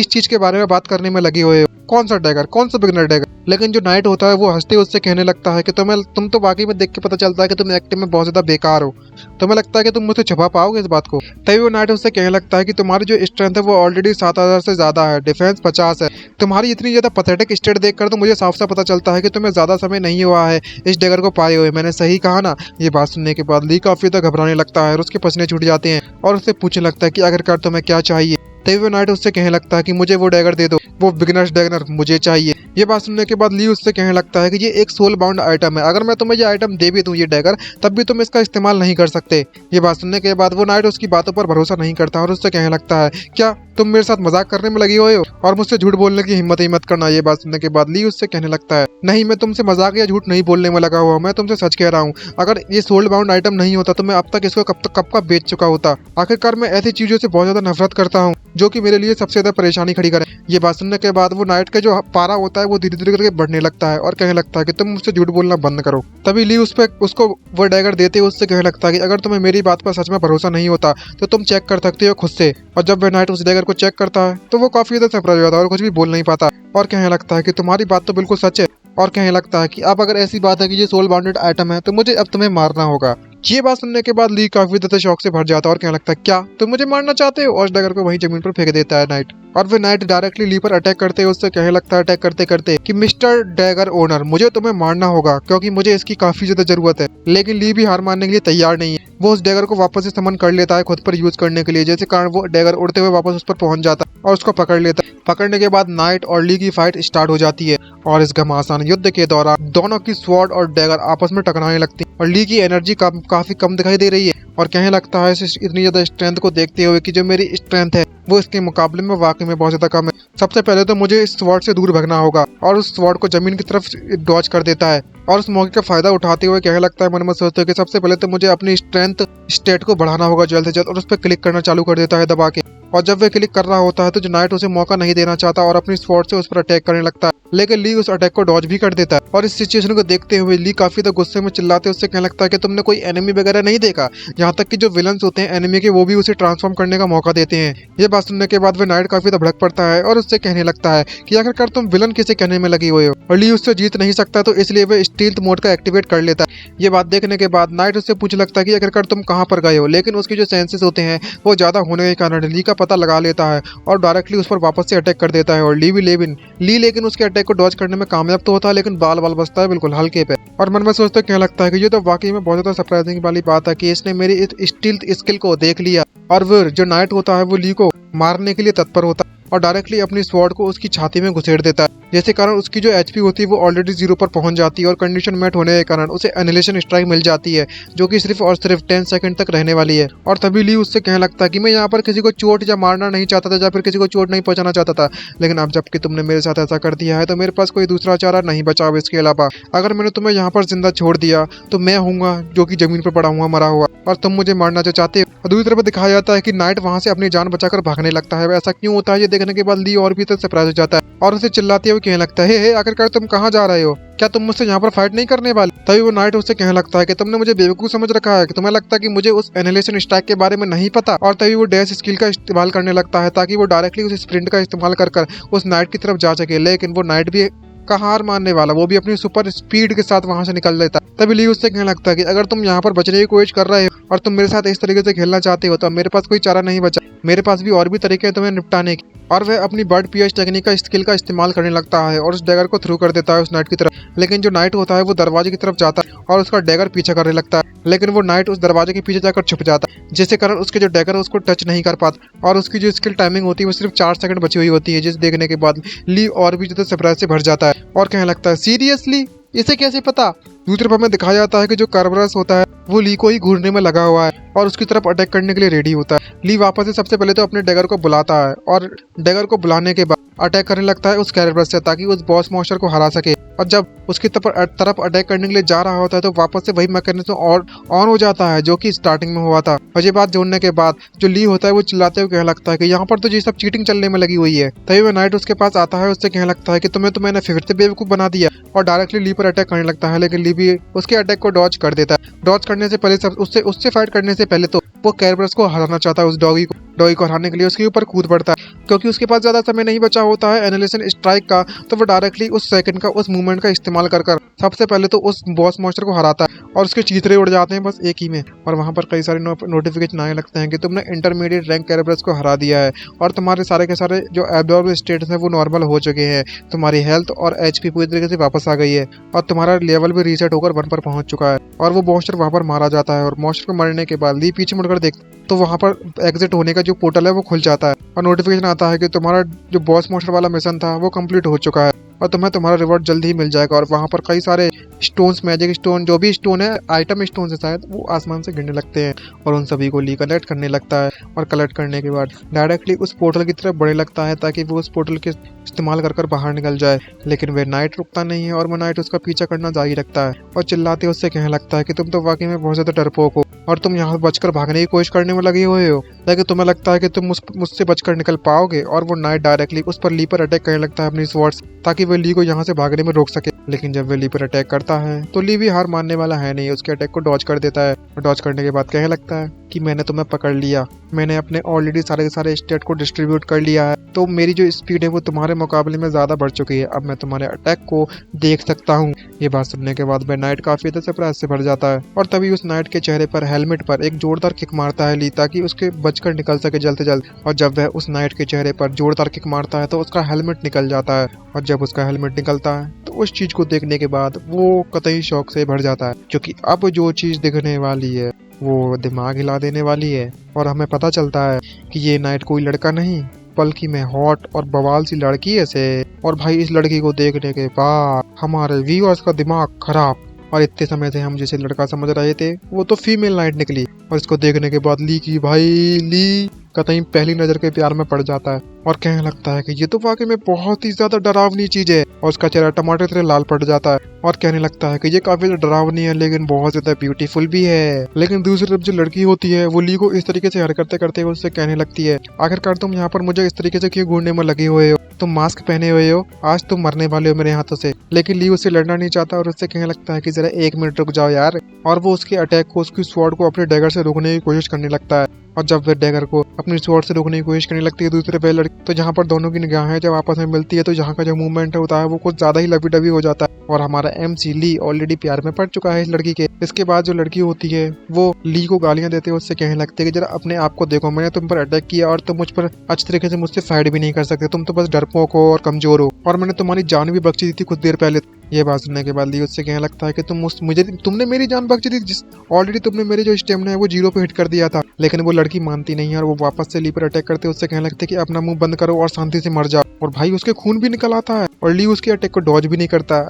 चीज के बारे में बात करने में लगी हुए हो, कौन सा डैगर, कौन सा बिगनर डैगर। लेकिन जो नाइट होता है वो हंसते उससे कहने लगता है कि तुम तो वाकई में देख के पता चलता है कि तुम एक्टिंग में बहुत ज्यादा बेकार हो, तुम्हें लगता है कि तुम मुझसे छुपा पाओगे इस बात को। तभी वो नाइट उससे कहने लगता है कि तुम्हारी जो स्ट्रेंथ है वो ऑलरेडी 7000 से ज्यादा है, डिफेंस 50 है, तुम्हारी इतनी ज्यादा पथेटिक स्टेट देखकर तो मुझे साफ साफ पता चलता है कि तुम्हें ज्यादा समय नहीं हुआ है इस डैगर को पाए हुए, मैंने सही कहा ना। ये बात सुनने के बाद ली काफी ज्यादा घबराने लगता है और उसके पसीने छूट जाते हैं और उससे पूछने लगता है कि आखिरकार तुम्हें क्या चाहिए। तभी वो नाइट उससे कहने लगता है कि मुझे वो डैगर दे दो, वो बिगनर्स डैगर मुझे चाहिए। ये बात सुनने के बाद ली उससे कहने लगता है कि ये एक सोल बाउंड आइटम है, अगर मैं तुम्हें ये आइटम दे भी दूं ये डैगर, तब भी तुम इसका इस्तेमाल नहीं कर सकते। ये बात सुनने के बाद वो नाइट उसकी बातों पर भरोसा नहीं करता और उससे कहने लगता है क्या तुम मेरे साथ मजाक करने में लगी हुए हो और मुझसे झूठ बोलने की हिम्मत ही मत करना। ये बात सुनने के बाद ली उससे कहने लगता है नहीं, मैं तुमसे मजाक या झूठ नहीं बोलने में लगा हुआ, मैं तुमसे सच कह रहा हूँ, अगर ये सोल्ड बाउंड आइटम नहीं होता तो मैं अब तक इसको कब का बेच चुका होता। आखिरकार मैं ऐसी चीजों से बहुत ज्यादा नफरत करता हूँ जो कि मेरे लिए सबसे ज्यादा परेशानी खड़ी करे। ये बात सुनने के बाद वो नाइट का जो पारा होता है वो धीरे धीरे करके बढ़ने लगता है और कहने लगता है कि तुम मुझसे झूठ बोलना बंद करो। तभी ली उसको वो डैगर देते हुए उससे कहने लगता है कि अगर तुम्हें मेरी बात पर सच में भरोसा नहीं होता तो तुम चेक कर सकते हो खुद से। और जब वह नाइट उस डैगर को चेक करता है तो वो काफी ज्यादा सरप्राइज होता है और कुछ भी बोल नहीं पाता और कहने लगता है कि तुम्हारी बात तो बिल्कुल सच है। और कहने लगता है कि अब अगर ऐसी बात है कि ये सोल बाउंडेड आइटम है तो मुझे अब तुम्हें मारना होगा। ये बात सुनने के बाद ली काफी ज्यादा शौक से भर जाता है और कहने लगता है क्या तुम मुझे मारना चाहते हो, और डैगर को वहीं जमीन पर फेंक देता है नाइट। और फिर नाइट डायरेक्टली ली पर अटैक करते हुए उससे कहने लगता है अटैक करते करते कि मिस्टर डैगर ओनर मुझे तुम्हें मारना होगा क्योंकि मुझे इसकी काफी ज्यादा जरूरत है। लेकिन ली भी हार मानने के लिए तैयार नहीं है, वो उस डैगर को वापस से समन कर लेता है खुद पर यूज करने के लिए, जैसे कारण वो डैगर उड़ते हुए वापस उस पर पहुंच जाता है और उसको पकड़ लेता है। पकड़ने के बाद नाइट और ली की फाइट स्टार्ट हो जाती है और इस घमासान युद्ध के दौरान दोनों की स्वॉर्ड और डैगर आपस में टकराने लगती है और ली की एनर्जी काफी कम दिखाई दे रही है और कहने लगता है इतनी ज्यादा स्ट्रेंथ को देखते हुए कि जो मेरी स्ट्रेंथ है वो इसके मुकाबले में वाकई में बहुत ज्यादा कम है। सबसे पहले तो मुझे इस स्वॉर्ड से दूर भागना होगा और उस स्वॉर्ड को जमीन की तरफ डॉज कर देता है और उस मौके का फायदा उठाते हुए कहने लगता है मन में सोचते हुए कि सबसे पहले तो मुझे अपनी स्ट्रेंथ स्टेट को बढ़ाना होगा जल्द से जल्द, और उस पर क्लिक करना चालू कर देता है दबा के। और जब वे क्लिक कर रहा होता है तो जो नाइट उसे मौका नहीं देना चाहता और अपनी स्वॉर्ड से उस पर अटैक करने लगता है, लेकिन ली उस अटैक को डॉज भी कर देता है। और इस सिचुएशन को देखते हुए ली काफी तो गुस्से में चिल्लाते उससे कहने लगता है कि तुमने कोई एनिमी वगैरह नहीं देखा, यहाँ तक कि जो विलन्स होते हैं एनिमी के वो भी उसे ट्रांसफॉर्म करने का मौका देते हैं। ये बात सुनने के बाद वे नाइट काफी तो भड़क पड़ता है और उससे कहने लगता है कि आखिरकार तुम विलन किसे कहने में लगी हुए हो, और ली उससे जीत नहीं सकता तो इसलिए वे स्टील्थ मोड का एक्टिवेट कर लेता है। ये बात देखने के बाद नाइट उससे पूछ लगता है कि आखिरकार तुम कहाँ पर गए हो, लेकिन उसके जो सेंसेस होते हैं वो ज्यादा होने के कारण ली का पता लगा लेता है और डायरेक्टली उस पर वापस से अटैक कर देता है। और ली लेकिन उसके अटैक को डॉज करने में कामयाब तो होता है, लेकिन बाल बचता है बिल्कुल हल्के पे। और मन में सोचते कहने लगता है कि ये तो वाकई में बहुत ज्यादा सरप्राइजिंग वाली बात है कि इसने मेरी इस स्टील्थ स्किल को देख लिया। और फिर जो नाइट होता है वो ली को मारने के लिए तत्पर होता है और डायरेक्टली अपनी स्वॉर्ड को उसकी छाती में घुसेड़ देता है, जिसके कारण उसकी जो एचपी होती है वो ऑलरेडी 0 पर पहुंच जाती है और कंडीशन मैट होने के कारण उसे एनिहिलेशन स्ट्राइक मिल जाती है जो कि सिर्फ और सिर्फ 10 सेकंड तक रहने वाली है। और तभी ली उससे कहने लगता है कि मैं यहाँ पर किसी को चोट या मारना नहीं चाहता था या फिर किसी को चोट नहीं पहुंचाना चाहता था, लेकिन अब जबकि तुमने मेरे साथ ऐसा कर दिया है तो मेरे पास कोई दूसरा चारा नहीं बचा। इसके अलावा अगर मैंने तुम्हें यहाँ पर जिंदा छोड़ दिया तो मैं हूँगा जो कि जमीन पर पड़ा हुआ मरा हुआ, और तुम मुझे मारना जो चाहते हो। और दूसरी तरफ दिखाया जाता है कि नाइट वहां से अपनी जान बचाकर भागने लगता है। ऐसा क्यों होता है ये देखने के बाद ली और भी तो सरप्राइज हो जाता है और उसे चिल्लाते हुए कहने लगता है हे आखिरकार तुम कहाँ जा रहे हो, क्या तुम मुझसे यहाँ पर फाइट नहीं करने वाले। तभी वो नाइट उससे कहने लगता है कि तुमने मुझे बेवकूफ समझ रखा है, कि तुम्हें लगता है कि मुझे उस एनिहिलेशन स्ट्राइक के बारे में नहीं पता। और तभी वो डैश स्किल का इस्तेमाल करने लगता है ताकि वो डायरेक्टली उस स्प्रिंट का इस्तेमाल कर उस नाइट की तरफ जा सके, लेकिन वो नाइट भी का हार मानने वाला, वो भी अपनी सुपर स्पीड के साथ वहां से निकल लेता है। तभी ली उससे कहने लगता है कि अगर तुम यहाँ पर बचने की कोशिश कर रहे हो और तुम मेरे साथ इस तरीके से खेलना चाहते हो तो मेरे पास कोई चारा नहीं बचा, मेरे पास भी और भी तरीके हैं तुम्हें निपटाने की। और वह अपनी बर्ड पीएच टेक्निक का स्किल का इस्तेमाल करने लगता है और उस डैगर को थ्रू कर देता है उस नाइट की तरफ, लेकिन जो नाइट होता है वो दरवाजे की तरफ जाता है और उसका डैगर पीछे करने लगता है, लेकिन वो नाइट उस दरवाजे के पीछे जाकर छुप जाता है, जिसके कारण उसके जो डैगर है उसको टच नहीं कर पाता और उसकी जो स्किल टाइमिंग होती है वो सिर्फ 4 सेकंड बची हुई होती है, जिस देखने के बाद ली और भी ज्यादा सरप्राइज से भर जाता है और कहने लगता है सीरियसली इसे कैसे पता? दूसरी तरफ हमें दिखाया जाता है कि जो कर्बरस होता है वो ली को ही घूरने में लगा हुआ है और उसकी तरफ अटैक करने के लिए रेडी होता है। ली वापस से सबसे पहले तो अपने डैगर को बुलाता है और डैगर को बुलाने के बाद अटैक करने लगता है उस कैरेबरस से, ताकि उस बॉस मॉन्स्टर को हरा सके। और जब उसकी तरफ अटैक करने के लिए जा रहा होता है तो वापस से वही मैकेनिज्म और ऑन हो जाता है जो कि स्टार्टिंग में हुआ था। और ये बात जोड़ने के बाद जो ली होता है वो चिल्लाते हुए कहने लगता है कि यहाँ पर तो ये सब चीटिंग चलने में लगी हुई है। तभी वह नाइट उसके पास आता है, उससे कहने लगता है कि तुम्हें तो मैंने फिर से बेवकूफ बना दिया, और डायरेक्टली ली पर अटैक करने लगता है। लेकिन ली भी उसके अटैक को डॉज कर देता है। डॉज करने से पहले उससे फाइट करने से पहले तो वो कैरेबरस को हराना चाहता है। उस डॉगी को हराने के लिए उसके ऊपर कूद पड़ता है। क्योंकि उसके पास ज्यादा समय नहीं बचा होता है एनालिसिस स्ट्राइक का, तो वो डायरेक्टली उस सेकंड का उस मूवमेंट का इस्तेमाल कर सबसे पहले तो उस बॉस मॉन्स्टर को हराता है और उसके चीथड़े उड़ जाते हैं बस एक ही में। और वहां पर कई सारे नोटिफिकेशन आने लगते हैं कि तुमने इंटरमीडिएट रैंक कैरेबरस को हरा दिया है और तुम्हारे सारे के सारे जो एब्नॉर्मल स्टेट्स हैं वो नॉर्मल हो चुके हैं। तुम्हारी हेल्थ और एचपी पूरी तरीके से वापस आ गई है और तुम्हारा लेवल भी रीसेट होकर 1 पर पहुंच चुका है। और वो मॉन्स्टर वहां पर मारा जाता है और मॉन्स्टर को मरने के बाद ली पीछे मुड़कर देखता तो वहां पर एग्जिट होने का जो पोर्टल है वो खुल जाता है और नोटिफिकेशन आता है कि तुम्हारा जो बॉस मॉन्स्टर वाला मिशन था वो कंप्लीट हो चुका है और तुम्हें तुम्हारा रिवॉर्ड जल्दी ही मिल जाएगा। और वहां पर कई सारे स्टोन्स, मैजिक स्टोन, जो भी स्टोन है, आइटम स्टोन है शायद, वो आसमान से गिरने लगते हैं और उन सभी को ली कलेक्ट करने लगता है। और कलेक्ट करने के बाद डायरेक्टली उस पोर्टल की तरफ बढ़ने लगता है ताकि वो उस पोर्टल के इस्तेमाल कर बाहर निकल जाए। लेकिन वे नाइट रुकता नहीं है और वो नाइट उसका पीछा करना जारी रखता है और चिल्लाते उससे कहने लगता है कि तुम तो वाकई में बहुत ज्यादा डरपोक हो और तुम यहाँ बचकर भागने की कोशिश करने में लगे हुए हो, लेकिन तुम्हें लगता है कि तुम मुझसे बचकर निकल पाओगे। और वो नाइट डायरेक्टली उस पर ली पर अटैक करने लगता है अपनी स्वॉर्ड से, ताकि वो ली को यहाँ से भागने में रोक सके। लेकिन जब वे ली पर अटैक करता है तो ली भी हार मानने वाला है नहीं, उसके अटैक को डॉज कर देता है। और डॉज करने के बाद कहने लगता है कि मैंने तुम्हें पकड़ लिया, मैंने अपने ऑलरेडी सारे के सारे स्टेट को डिस्ट्रीब्यूट कर लिया है, तो मेरी जो स्पीड है वो तुम्हारे मुकाबले में ज्यादा बढ़ चुकी है, अब मैं तुम्हारे अटैक को देख सकता हूँ। ये बात सुनने के बाद वह नाइट काफी ज्यादा सरप्राइज से भर जाता है और तभी उस नाइट के चेहरे पर हेलमेट पर एक जोरदार किक मारता है ली, ताकि उसके बचकर निकल सके जल्द से जल्द। और जब वह उस नाइट के चेहरे पर जोरदार किक मारता है तो उसका हेलमेट निकल जाता है और जब उसका हेलमेट निकलता है तो उस चीज को देखने के बाद वो कतई शौक से भर जाता है, क्योंकि अब जो चीज दिखने वाली है वो दिमाग हिला देने वाली है। और हमें पता चलता है कि ये नाइट कोई लड़का नहीं बल्कि मैं हॉट और बवाल सी लड़की है से। और भाई इस लड़की को देखने के बाद हमारे व्यूअर्स का दिमाग खराब, और इतने समय से हम जिसे लड़का समझ रहे थे वो तो फीमेल नाइट निकली। और इसको देखने के बाद ली कतई पहली नजर के प्यार में पड़ जाता है और कहने लगता है कि ये तो वाकई में बहुत ही ज्यादा डरावनी चीज है। और उसका चेहरा टमाटर तरह लाल पड़ जाता है और कहने लगता है कि ये काफी डरावनी है लेकिन बहुत ज्यादा ब्यूटीफुल भी है। लेकिन दूसरी तरफ जो लड़की होती है वो ली को इस तरीके से हरकतें करते हुए उससे कहने लगती है, आखिरकार तुम यहाँ पर मुझे इस तरीके से क्यों घूरने में लगे हुए हो, तुम मास्क पहने हुए हो, आज तुम मरने वाले हो मेरे हाथों से। लेकिन ली उससे लड़ना नहीं चाहता और उससे कहने लगता है कि जरा 1 मिनट रुक जाओ यार। और वो उसके अटैक को, उसकी स्वॉर्ड को अपने डैगर से रोकने की कोशिश करने लगता है। और जब वे डैगर को अपनी स्वॉर्ड से रोकने की कोशिश करने लगती है दूसरे पे लड़की, तो जहाँ पर दोनों की निगाहें जब आपस में मिलती है तो जहाँ का जो मूवमेंट होता है वो कुछ ज्यादा ही लबी डबी हो जाता है। और हमारा MC ली ऑलरेडी प्यार में पड़ चुका है इस लड़की के। इसके बाद जो लड़की होती है वो ली को गालियां देते हुए उससे कहने लगती है कि जरा अपने आप को देखो, मैंने तुम पर अटैक किया और तुम मुझ पर अच्छे तरीके से मुझसे फाइट भी नहीं कर सकते, तुम तो बस डरपोक हो और कमजोर हो, और मैंने तुम्हारी जान भी बख्शी दी थी कुछ देर पहले। ये बात सुनने के बाद ली उससे कहने लगता है कि तुमने मेरी जान बख्शी दी, ऑलरेडी तुमने मेरे जो स्टेमिना है वो 0 पे हिट कर दिया था। लेकिन वो लड़की मानती नहीं है और वो वापस से ली पर अटैक करते उससे कहने लगते कि अपना मुंह बंद करो और शांति से मर जाओ। और भाई उसके खून भी निकल आता है और ली उसके अटैक को डॉज भी नहीं करता।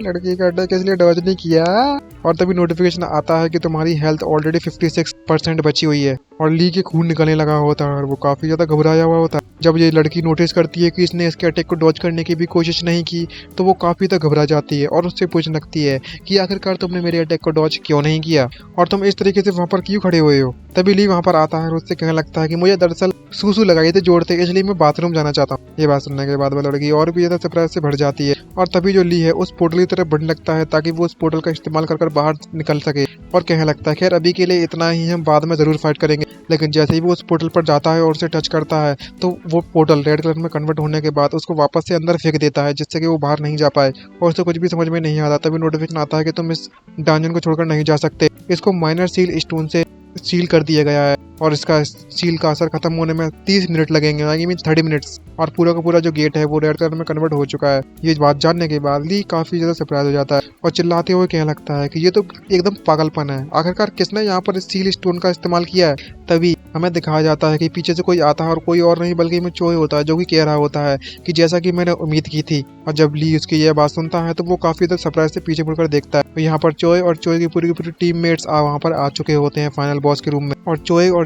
लड़की का अटैक इसलिए डॉज नहीं किया। और तभी नोटिफिकेशन आता है कि तुम्हारी हेल्थ ऑलरेडी 56% बची हुई है और ली के खून निकलने लगा होता है और वो काफी ज्यादा घबराया हुआ होता है। जब ये लड़की नोटिस करती है कि इसने इसके अटैक को डॉज करने की भी कोशिश नहीं की तो वो काफी ज्यादा घबरा जाती है और उससे पूछने लगती है कि आखिरकार तुमने मेरे अटैक को डॉज क्यों नहीं किया और तुम इस तरीके से वहां पर क्यों खड़े हुए हो। तभी ली वहां पर आता है और उससे कहने लगता है कि मुझे दरअसल सूसू लगाई थे जोड़ते, इसलिए मैं बाथरूम जाना चाहता हूँ। ये बात सुनने के बाद वो लड़की और भी ज्यादा सरप्राइज से भर जाती है और तभी जो ली है उस पोर्टल की तरफ बढ़ने लगता है ताकि वो उस पोर्टल का इस्तेमाल कर बाहर निकल सके। और कहने लगता है खैर अभी के लिए इतना ही, हम बाद में जरूर फाइट करेंगे। लेकिन जैसे ही वो उस पोर्टल पर जाता है और उसे टच करता है तो वो पोर्टल रेड कलर में कन्वर्ट होने के बाद उसको वापस से अंदर फेंक देता है, जिससे कि वो बाहर नहीं जा पाए और उसे कुछ भी समझ में नहीं आता। तभी नोटिफिकेशन आता है कि तुम इस डंजन को छोड़कर नहीं जा सकते, इसको माइनर सील स्टोन से सील कर दिया गया है और इसका सील का असर खत्म होने में 30 मिनट लगेंगे, आई मीन 30 मिनट्स। और पूरा का पूरा जो गेट है वो रेड कलर में कन्वर्ट हो चुका है। ये बात जानने के बाद ली काफी ज्यादा सरप्राइज हो जाता है और चिल्लाते हुए कहने लगता है कि ये तो एकदम पागलपन है, आखिरकार किसने यहाँ पर इस सील स्टोन का इस्तेमाल किया है। तभी हमें दिखाया जाता है कि पीछे से कोई आता है और कोई और नहीं बल्कि में चोई होता है, जो कि कह रहा होता है कि जैसा कि मैंने उम्मीद की थी। और जब ली उसकी यह बात सुनता है तो वो काफी ज्यादा सरप्राइज से पीछे मुड़कर देखता है। तो यहाँ पर चोई और चोई की पूरी टीममेट्स वहाँ पर आ चुके होते हैं फाइनल बॉस के रूम में। और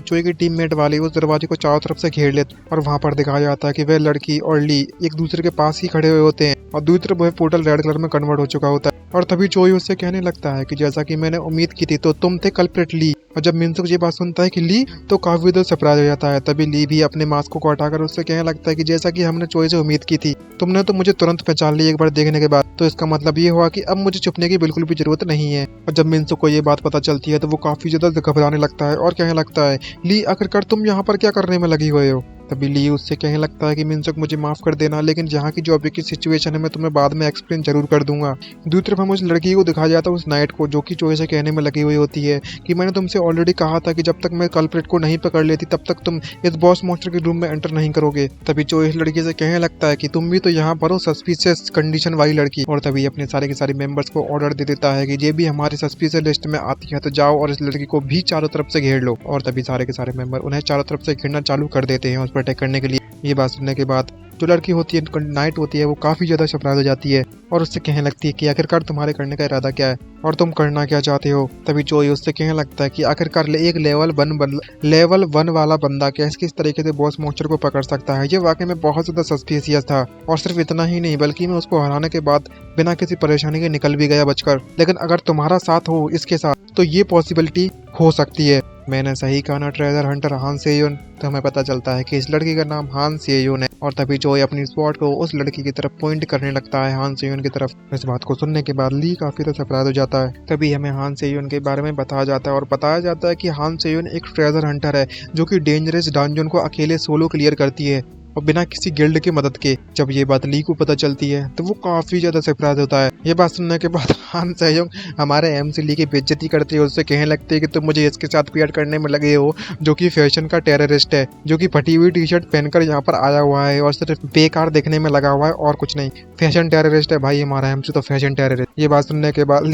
चोई की टीममेट वाले उस दरवाजे को चारों तरफ से घेर लेते और वहाँ पर दिखाया जाता है कि वह लड़की और ली एक दूसरे के पास ही खड़े हुए होते हैं और दूसरी तरफ वह पोर्टल रेड कलर में कन्वर्ट हो चुका होता है। और तभी चोई उससे कहने लगता है कि जैसा कि मैंने उम्मीद की थी तो तुम थे कल्प्रिट ली। और जब मिनसुक ये बात सुनता है कि ली, तो काफी ज्यादा सरप्राइज हो जाता है। तभी ली भी अपने मास्क को हटाकर उससे कहने लगता है कि जैसा कि हमने चोई से उम्मीद की थी, तुमने तो मुझे तुरंत पहचान ली एक बार देखने के बाद, तो इसका मतलब ये हुआ कि अब मुझे छुपने की बिल्कुल भी जरूरत नहीं है। और जब मिनसुक को ये बात पता चलती है तो वो काफी ज्यादा घबराने लगता है और कहने लगता है, ली आखिरकार तुम यहाँ पर क्या करने में लगी हुए हो। तभी ली उससे कहने लगता है कि मिनसुक मुझे माफ कर देना, लेकिन यहाँ की जो अभी की सिचुएशन है मैं तुम्हें बाद में एक्सप्लेन जरूर कर दूंगा। दूसरी तरफ हम उस लड़की को दिखाया जाता है, उस नाइट को, जो कि चोई से कहने में लगी हुई होती है कि मैंने तुमसे ऑलरेडी कहा था कि जब तक मैं कल्प्रिट को नहीं पकड़ लेती तब तक तुम इस बॉस मॉन्स्टर के रूम में एंटर नहीं करोगे। तभी चोई इस लड़की से कहने लगता है कि तुम भी तो यहाँ पर हो सस्पिशियस कंडीशन वाली लड़की। और तभी अपने सारे के सारे मेंबर्स को ऑर्डर दे देता है कि ये भी हमारी सस्पिशियस लिस्ट में आती है तो जाओ और इस लड़की को भी चारों तरफ से घेर लो। और तभी सारे के सारे मेंबर उन्हें चारों तरफ से घेरना चालू कर देते हैं उस पर अटैक करने के लिए। ये बात सुनने के बाद जो लड़की होती है, नाइट होती है, वो काफी ज्यादा सरप्राइज हो जाती है और उससे कहने लगती है कि आखिरकार तुम्हारे करने का इरादा क्या है और तुम करना क्या चाहते हो। तभी चोई उससे कहने लगता है कि आखिरकार एक लेवल 1 वाला बंदा कैसे किस तरीके से बॉस मॉन्स्टर को पकड़ सकता है। ये वाकई में बहुत ज्यादा सस्पिशियस था और सिर्फ इतना ही नहीं बल्कि मैं उसको हराने के बाद बिना किसी परेशानी के निकल भी गया बचकर। लेकिन अगर तुम्हारा साथ हो इसके साथ तो ये पॉसिबिलिटी हो सकती है। मैंने सही कहा ना ट्रेजर हंटर हान सेयोन। तो हमें पता चलता है कि इस लड़की का नाम हान सेयोन है। और तभी जोय अपनी स्वॉर्ड को उस लड़की की तरफ पॉइंट करने लगता है, हान सेयोन की तरफ। इस बात को सुनने के बाद ली काफी तो सरप्राइज हो जाता है। तभी हमें हान सेयोन के बारे में बताया जाता है और बताया जाता है कि हान सेयोन एक ट्रेजर हंटर है जो कि डेंजरस डंजन को अकेले सोलो क्लियर करती है और बिना किसी गिल्ड की मदद के। जब ये बात ली को पता चलती है तो वो काफी ज्यादा सरप्राइज होता है। ये बात सुनने के बाद हान सेयोंग हमारे एमसी ली की बेइज्जती करती है, उससे कहने लगती है कि तुम मुझे इसके साथ पीआर करने में लगे हो जो कि फैशन का टेररिस्ट है, जो कि फटी हुई टी शर्ट पहनकर यहाँ पर आया हुआ है और सिर्फ बेकार देखने में लगा हुआ है और कुछ नहीं। फैशन टेररिस्ट है भाई हमारा एमसी तो फैशन टेररिस्ट। ये बात सुनने के बाद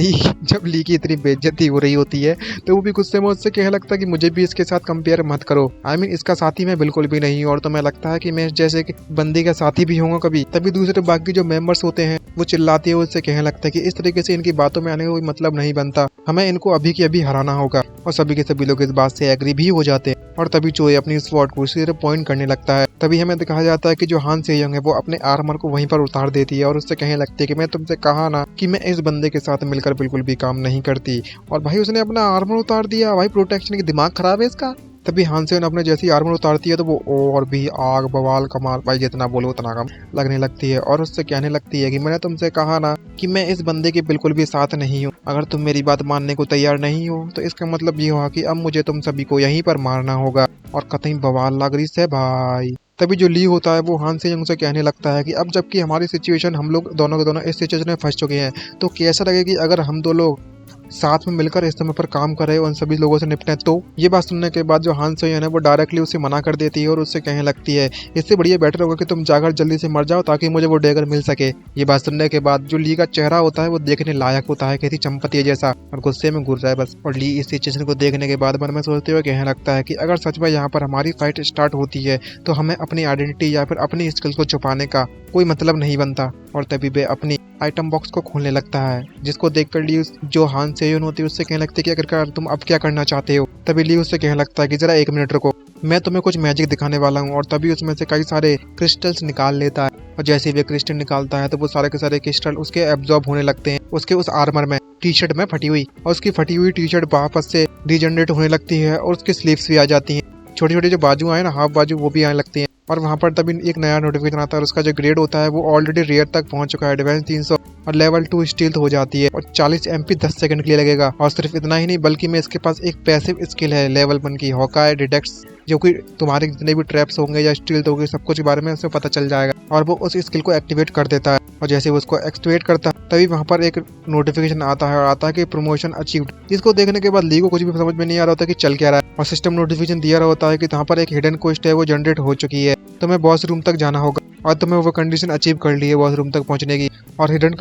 जब ली की इतनी बेइज्जती हो रही होती है तो वो भी गुस्से में उससे कहने लगता है कि मुझे भी इसके साथ कंपेयर मत करो, आई मीन इसका साथी मैं बिल्कुल भी नहीं हूँ और तुम्हें लगता है कि मैं जैसे कि बंदी का साथी भी होगा कभी। तभी दूसरे बाकी जो मेंबर्स होते हैं वो चिल्लाते हुए उससे कहने लगता है कि इस तरीके से इनकी बातों में आने का कोई मतलब नहीं बनता, हमें इनको अभी के अभी हराना होगा। और सभी के सभी लोग इस बात से एग्री भी हो जाते हैं। और तभी चोई अपनी स्वॉर्ड को उसी तरह पॉइंट करने लगता है। तभी हमें दिखाया जाता है कि जो हान सेयोंग है वो अपने आर्मर को वहीं पर उतार देती है और उससे कहने लगती है कि मैं तुमसे कहा ना कि मैं इस बंदे के साथ मिलकर बिल्कुल भी काम नहीं करती। और भाई उसने अपना आर्मर उतार दिया, भाई प्रोटेक्शन की दिमाग खराब है इसका। तभी हान सेयोंग अपने जैसी आर्मर उतारती है तो वो और भी आग बवाल कमाल, भाई जितना बोलो उतना कम लगने लगती है और उससे कहने लगती है कि मैंने तुमसे कहा ना कि मैं इस बंदे के बिल्कुल भी साथ नहीं हूँ। अगर तुम मेरी बात मानने को तैयार नहीं हो तो इसका मतलब ये हुआ कि अब मुझे तुम सभी को यहीं पर मारना होगा। और कतई बवाल लग रही से भाई। तभी जो ली होता है वो हान सेयोंग से कहने लगता है कि अब जबकि हमारी सिचुएशन हम लोग दोनों के दोनों इस सिचुएशन में फंस चुके हैं तो कैसा लगेगी अगर हम दो लोग साथ में मिलकर इस समय पर काम करें और उन सभी लोगों से निपटें। तो ये बात सुनने के बाद जो हान सेयोंग है वो डायरेक्टली उसे मना कर देती है और उससे कहने लगती है इससे बढ़िया बेटर होगा कि तुम जाकर जल्दी से मर जाओ ताकि मुझे वो डैगर मिल सके। ये बात सुनने के बाद जो ली का चेहरा होता है वो देखने लायक होता है, कैसी चंपती जैसा, और गुस्से में घुस जाए बस। और ली इस सिचुएशन को देखने के बाद मन में सोचते हुए कहने लगता है कि अगर सच में यहाँ पर हमारी फाइट स्टार्ट होती है तो हमें अपनी आइडेंटिटी या फिर अपनी स्किल्स को छुपाने का कोई मतलब नहीं बनता। और तभी वे अपनी आइटम बॉक्स को खोलने लगता है जिसको देखकर ली जो हान सेयोंग होती है उससे कहने लगती है कि आखिरकार तुम अब क्या करना चाहते हो। तभी ली उससे कहने लगता है कि जरा 1 मिनट रुको, मैं तुम्हें कुछ मैजिक दिखाने वाला हूँ। और तभी उसमें से कई सारे क्रिस्टल्स निकाल लेता है और जैसे ही वे क्रिस्टल निकालता है तो वो सारे के सारे क्रिस्टल उसके एब्जॉर्ब होने लगते हैं उसके उस आर्मर में, टी शर्ट में फटी हुई, और उसकी फटी हुई टी शर्ट वापस से रीजनरेट होने लगती है और उसकी स्लीव्स भी आ जाती हैं। छोटी छोटी जो बाजू आए ना, हाफ बाजू, वो भी आने लगती हैं। और वहाँ पर तभी एक नया नोटिफिकेशन आता है और उसका जो ग्रेड होता है वो ऑलरेडी रेयर तक पहुंच चुका है, एडवांस 300। और लेवल 2 स्टील्थ हो जाती है और 40 MP 10 सेकंड के लिए लगेगा। और सिर्फ इतना ही नहीं बल्कि मैं इसके पास एक पैसिव स्किल है लेवल 1 की, हॉकाई डिटेक्ट्स, जो कि तुम्हारे जितने भी ट्रैप्स होंगे या स्टील्थ होगी सब कुछ के बारे में उसे पता चल जाएगा और वो उस स्किल को एक्टिवेट कर देता है। और जैसे वो उसको एक्टिवेट करता है तभी वहाँ पर एक नोटिफिकेशन आता है और आता है कि प्रमोशन अचीव्ड। इसको देखने के बाद ली को कुछ भी समझ में नहीं आ रहा होता कि चल क्या रहा है और सिस्टम नोटिफिकेशन दिया रहा होता है कि यहाँ पर एक हिडन क्वेस्ट है वो जनरेट हो चुकी है, तुम्हें बॉस रूम तक जाना होगा और तुम्हें वो कंडीशन अचीव कर ली है बॉस रूम तक पहुंचने की। और हिडन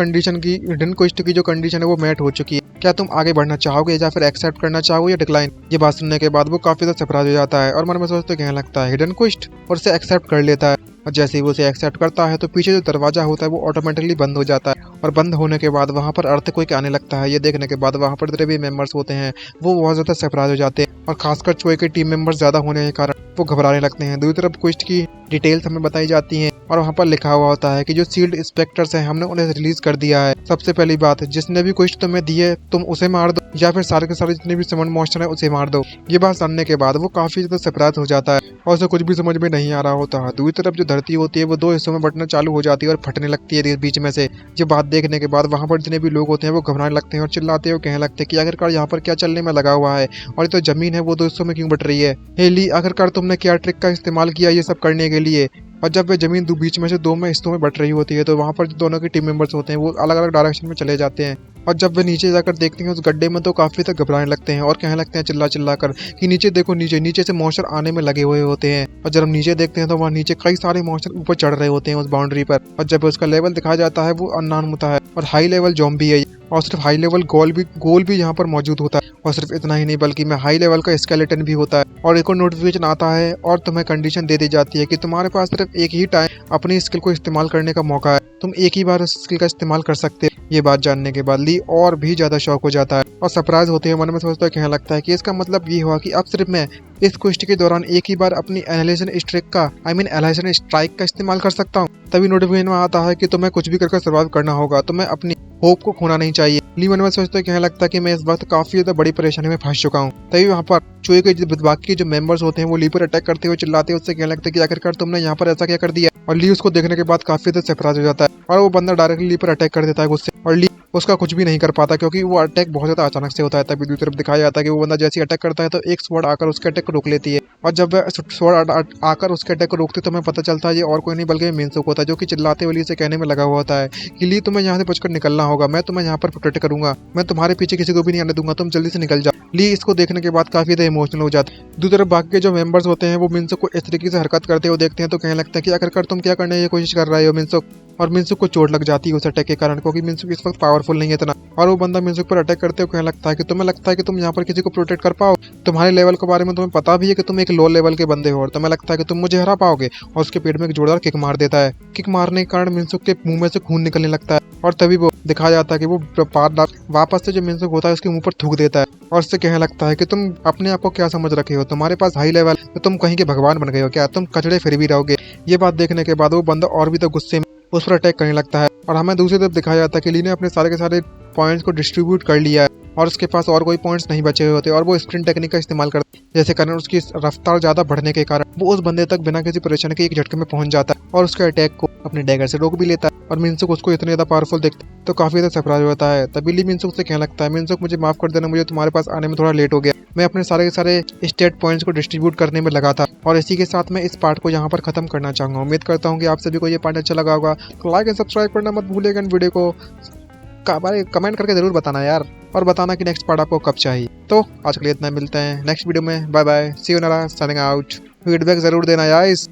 क्वेस्ट की जो कंडीशन है वो मैट हो चुकी है। क्या तुम आगे बढ़ना चाहोगे या फिर एक्सेप्ट करना चाहोगे या डिक्लाइन? ये बात सुनने के बाद वो काफी ज्यादा सरप्राइज हो जाता है और मन में सोचते कहने लगता है हिडन क्वेस्ट, और उसे एक्सेप्ट कर लेता है। और जैसे ही वो उसे एक्सेप्ट करता है तो पीछे जो दरवाजा होता है वो ऑटोमेटिकली बंद हो जाता है और बंद होने के बाद वहाँ पर अर्थक्वेक आने लगता है। ये देखने के बाद वहाँ पर जितने भी मेंबर्स होते हैं वो बहुत ज्यादा सरप्राइज हो जाते हैं और खासकर चोई के टीम मेंबर्स ज्यादा होने के कारण वो घबराने लगते हैं। दूसरी तरफ क्वेस्ट की डिटेल्स हमें बताई जाती हैं और वहाँ पर लिखा हुआ होता है कि जो सील्ड इंस्पेक्टर्स हैं हमने उन्हें रिलीज कर दिया है। सबसे पहली बात, जिसने भी क्वेस्ट तुम्हें दी है तुम उसे मार दो या फिर सारे के सारे जितने भी समन मॉन्स्टर है उसे मार दो। ये बात सुनने के बाद वो काफी ज्यादा सरप्राइज हो जाता है और उसे कुछ भी समझ में नहीं आ रहा होता है। दूसरी तरफ जो धरती होती है वो 2 हिस्सों में बंटना चालू हो जाती है और फटने लगती है बीच में से। ये बात देखने के बाद वहाँ पर जितने भी लोग होते हैं वो घबराने लगते हैं और चिल्लाते हैं और कहने लगते हैं कि आखिरकार यहाँ पर क्या चलने में लगा हुआ है और ये तो जमीन है वो 2 हिस्सों में क्यों बट रही है। हे ली, आखिरकार तुमने क्या ट्रिक का इस्तेमाल किया ये सब करने के लिए? और जब वे जमीन बीच में से 2 हिस्सों में बट रही होती है तो वहाँ पर जो दोनों के टीम मेंबर्स होते हैं वो अलग अलग डायरेक्शन में चले जाते हैं। और जब वे नीचे जाकर देखते हैं उस गड्ढे में तो काफी तक घबराने लगते हैं और कहने लगते हैं चिल्ला चिल्ला कर कि नीचे देखो, नीचे नीचे से मॉन्स्टर आने में लगे हुए होते हैं। और जब हम नीचे देखते हैं तो वहाँ नीचे कई सारे मॉन्स्टर ऊपर चढ़ रहे होते हैं उस बाउंड्री पर। और जब उसका लेवल दिखाया जाता है वो अननोन होता है और हाई लेवल ज़ॉम्बी है और सिर्फ हाई लेवल गोल भी यहाँ पर मौजूद होता है। और सिर्फ इतना ही नहीं बल्कि में हाई लेवल का स्केलेटन भी होता है। और एक और नोटिफिकेशन आता है और तुम्हें कंडीशन दे दी जाती है कि तुम्हारे पास सिर्फ एक ही टाइम अपनी स्किल को इस्तेमाल करने का मौका है, तुम एक ही बार उस स्किल का इस्तेमाल कर सकते हो। ये बात जानने के बाद ली और भी ज्यादा शॉक हो जाता है और सरप्राइज होते हैं। मन में सोचता है कहने लगता है कि इसका मतलब ये हुआ कि अब सिर्फ मैं इस क्वेस्ट के दौरान एक ही बार अपनी एनालाइजेशन स्ट्राइक का इस्तेमाल कर सकता हूँ। तभी नोटिफिकेशन में आता है कि तुम्हें कुछ भी करके सर्वाइव करना होगा, तुम्हें अपनी होप को खोना नहीं चाहिए। ली मन में सोचते कहने लगता है कि मैं इस वक्त काफी ज्यादा बड़ी परेशानी में फंस चुका हूँ। तभी वहाँ पर चोई के बाकी जो मेंबर्स होते हैं वो ली पर अटैक करते हुए चिल्लाते हैं, उससे कहने लगता है कि आखिरकार तुमने यहाँ पर ऐसा क्या कर दिया। और ली उसको देखने के बाद काफी ज्यादा सरप्राइज हो जाता है और वो बंदा डायरेक्टली ली पर अटैक कर देता है गुस्से, और ली उसका कुछ भी नहीं कर पाता क्योंकि वो अटैक बहुत ज्यादा अचानक से होता है। तभी दूसरी तरफ दिखाया जाता है कि वो बंदा जैसे अटैक करता है तो एक स्वॉर्ड आकर उसके अटैक को रोक लेती है। और जब वह स्वॉर्ड आकर उसके अटैक को रोकती तो हमें पता चलता है ये और कोई नहीं बल्कि मिनसुक होता है, जो कि चिल्लाते हुए ली से कहने में लगा हुआ होता है कि ली तुम्हें यहाँ से बचकर निकलना होगा, मैं तुम्हें यहाँ पर प्रोटेक्ट करूंगा, मैं तुम्हारे पीछे किसी को भी नहीं आने दूंगा, तुम जल्दी से निकल जाओ। ली इसको देखने के बाद काफी ज्यादा इमोशनल हो जाते हैं। दूसरी तरफ बाकी के जो मेंबर्स होते हैं वो मिनसुक को इस तरीके से हरकत करते हुए देखते हैं तो कहने लगता है कि आखिरकार तुम क्या करने की कोशिश कर रहे हो मिनसुक। और मिनसुक को चोट लग जाती है उस अटैक के कारण क्योंकि मिनसुक इस वक्त पावरफुल नहीं है इतना। और वो बंदा मिनसुक पर अटैक करते हुए कहने लगता है कि तुम्हें लगता है कि तुम यहाँ पर किसी को प्रोटेक्ट कर पाओ, तुम्हारे लेवल के बारे में तुम्हें पता भी है कि तुम एक लो लेवल के बंदे हो और तुम्हें लगता है कि तुम मुझे हरा पाओगे। और उसके पेट में एक जोरदार किक मार देता है। किक मारने के कारण मिनसुक के मुंह में से खून निकलने लगता है और तभी वो दिखाया जाता है कि वो वापस से जो मिनसुक होता है उसके मुंह पर थूक देता है और उससे कहने लगता है कि तुम अपने आप को क्या समझ रखे हो, तुम्हारे पास हाई लेवल तो तुम कहीं के भगवान बन गए हो क्या, तुम कचड़े फिर भी रहोगे। ये बात देखने के बाद वो बंदा और भी तो गुस्से में उस पर अटैक करने लगता है और हमें दूसरी तरफ दिखाया जाता है कि ली ने अपने सारे के सारे पॉइंट्स को डिस्ट्रीब्यूट कर लिया है और उसके पास और कोई पॉइंट्स नहीं बचे हुए होते और वो स्प्रिंट टेक्निक का इस्तेमाल करता है, जैसे कारण उसकी रफ्तार ज्यादा बढ़ने के कारण वो उस बंदे तक बिना किसी परेशानी के एक झटके में पहुंच जाता है और उसके अटैक को अपने डैगर से रोक भी लेता है। और मिनसुक उसको इतने ज्यादा पावरफुल देखता है तो काफी ज्यादा सरप्राइज होता है। तभी ली मिनसुक से कहने लगता है मिनसुक मुझे माफ कर देना, मुझे तुम्हारे पास आने में थोड़ा लेट हो गया, मैं अपने सारे के सारे स्टेट पॉइंट्स को डिस्ट्रीब्यूट करने में लगा था। और इसी के साथ मैं इस पार्ट को यहाँ पर खत्म करना चाहूंगा। उम्मीद करता हूँ कि आप सभी को ये पार्ट अच्छा लगा होगा, तो लाइक एंड सब्सक्राइब करना मत भूलिएगा। वीडियो को कमेंट करके जरूर बताना यार, और बताना कि नेक्स्ट पार्ट आपको कब चाहिए। तो आज के लिए इतना, मिलते हैं नेक्स्ट वीडियो में, बाय बाय, सी यू नारा, साइनिंग आउट। फीडबैक जरूर देना यार।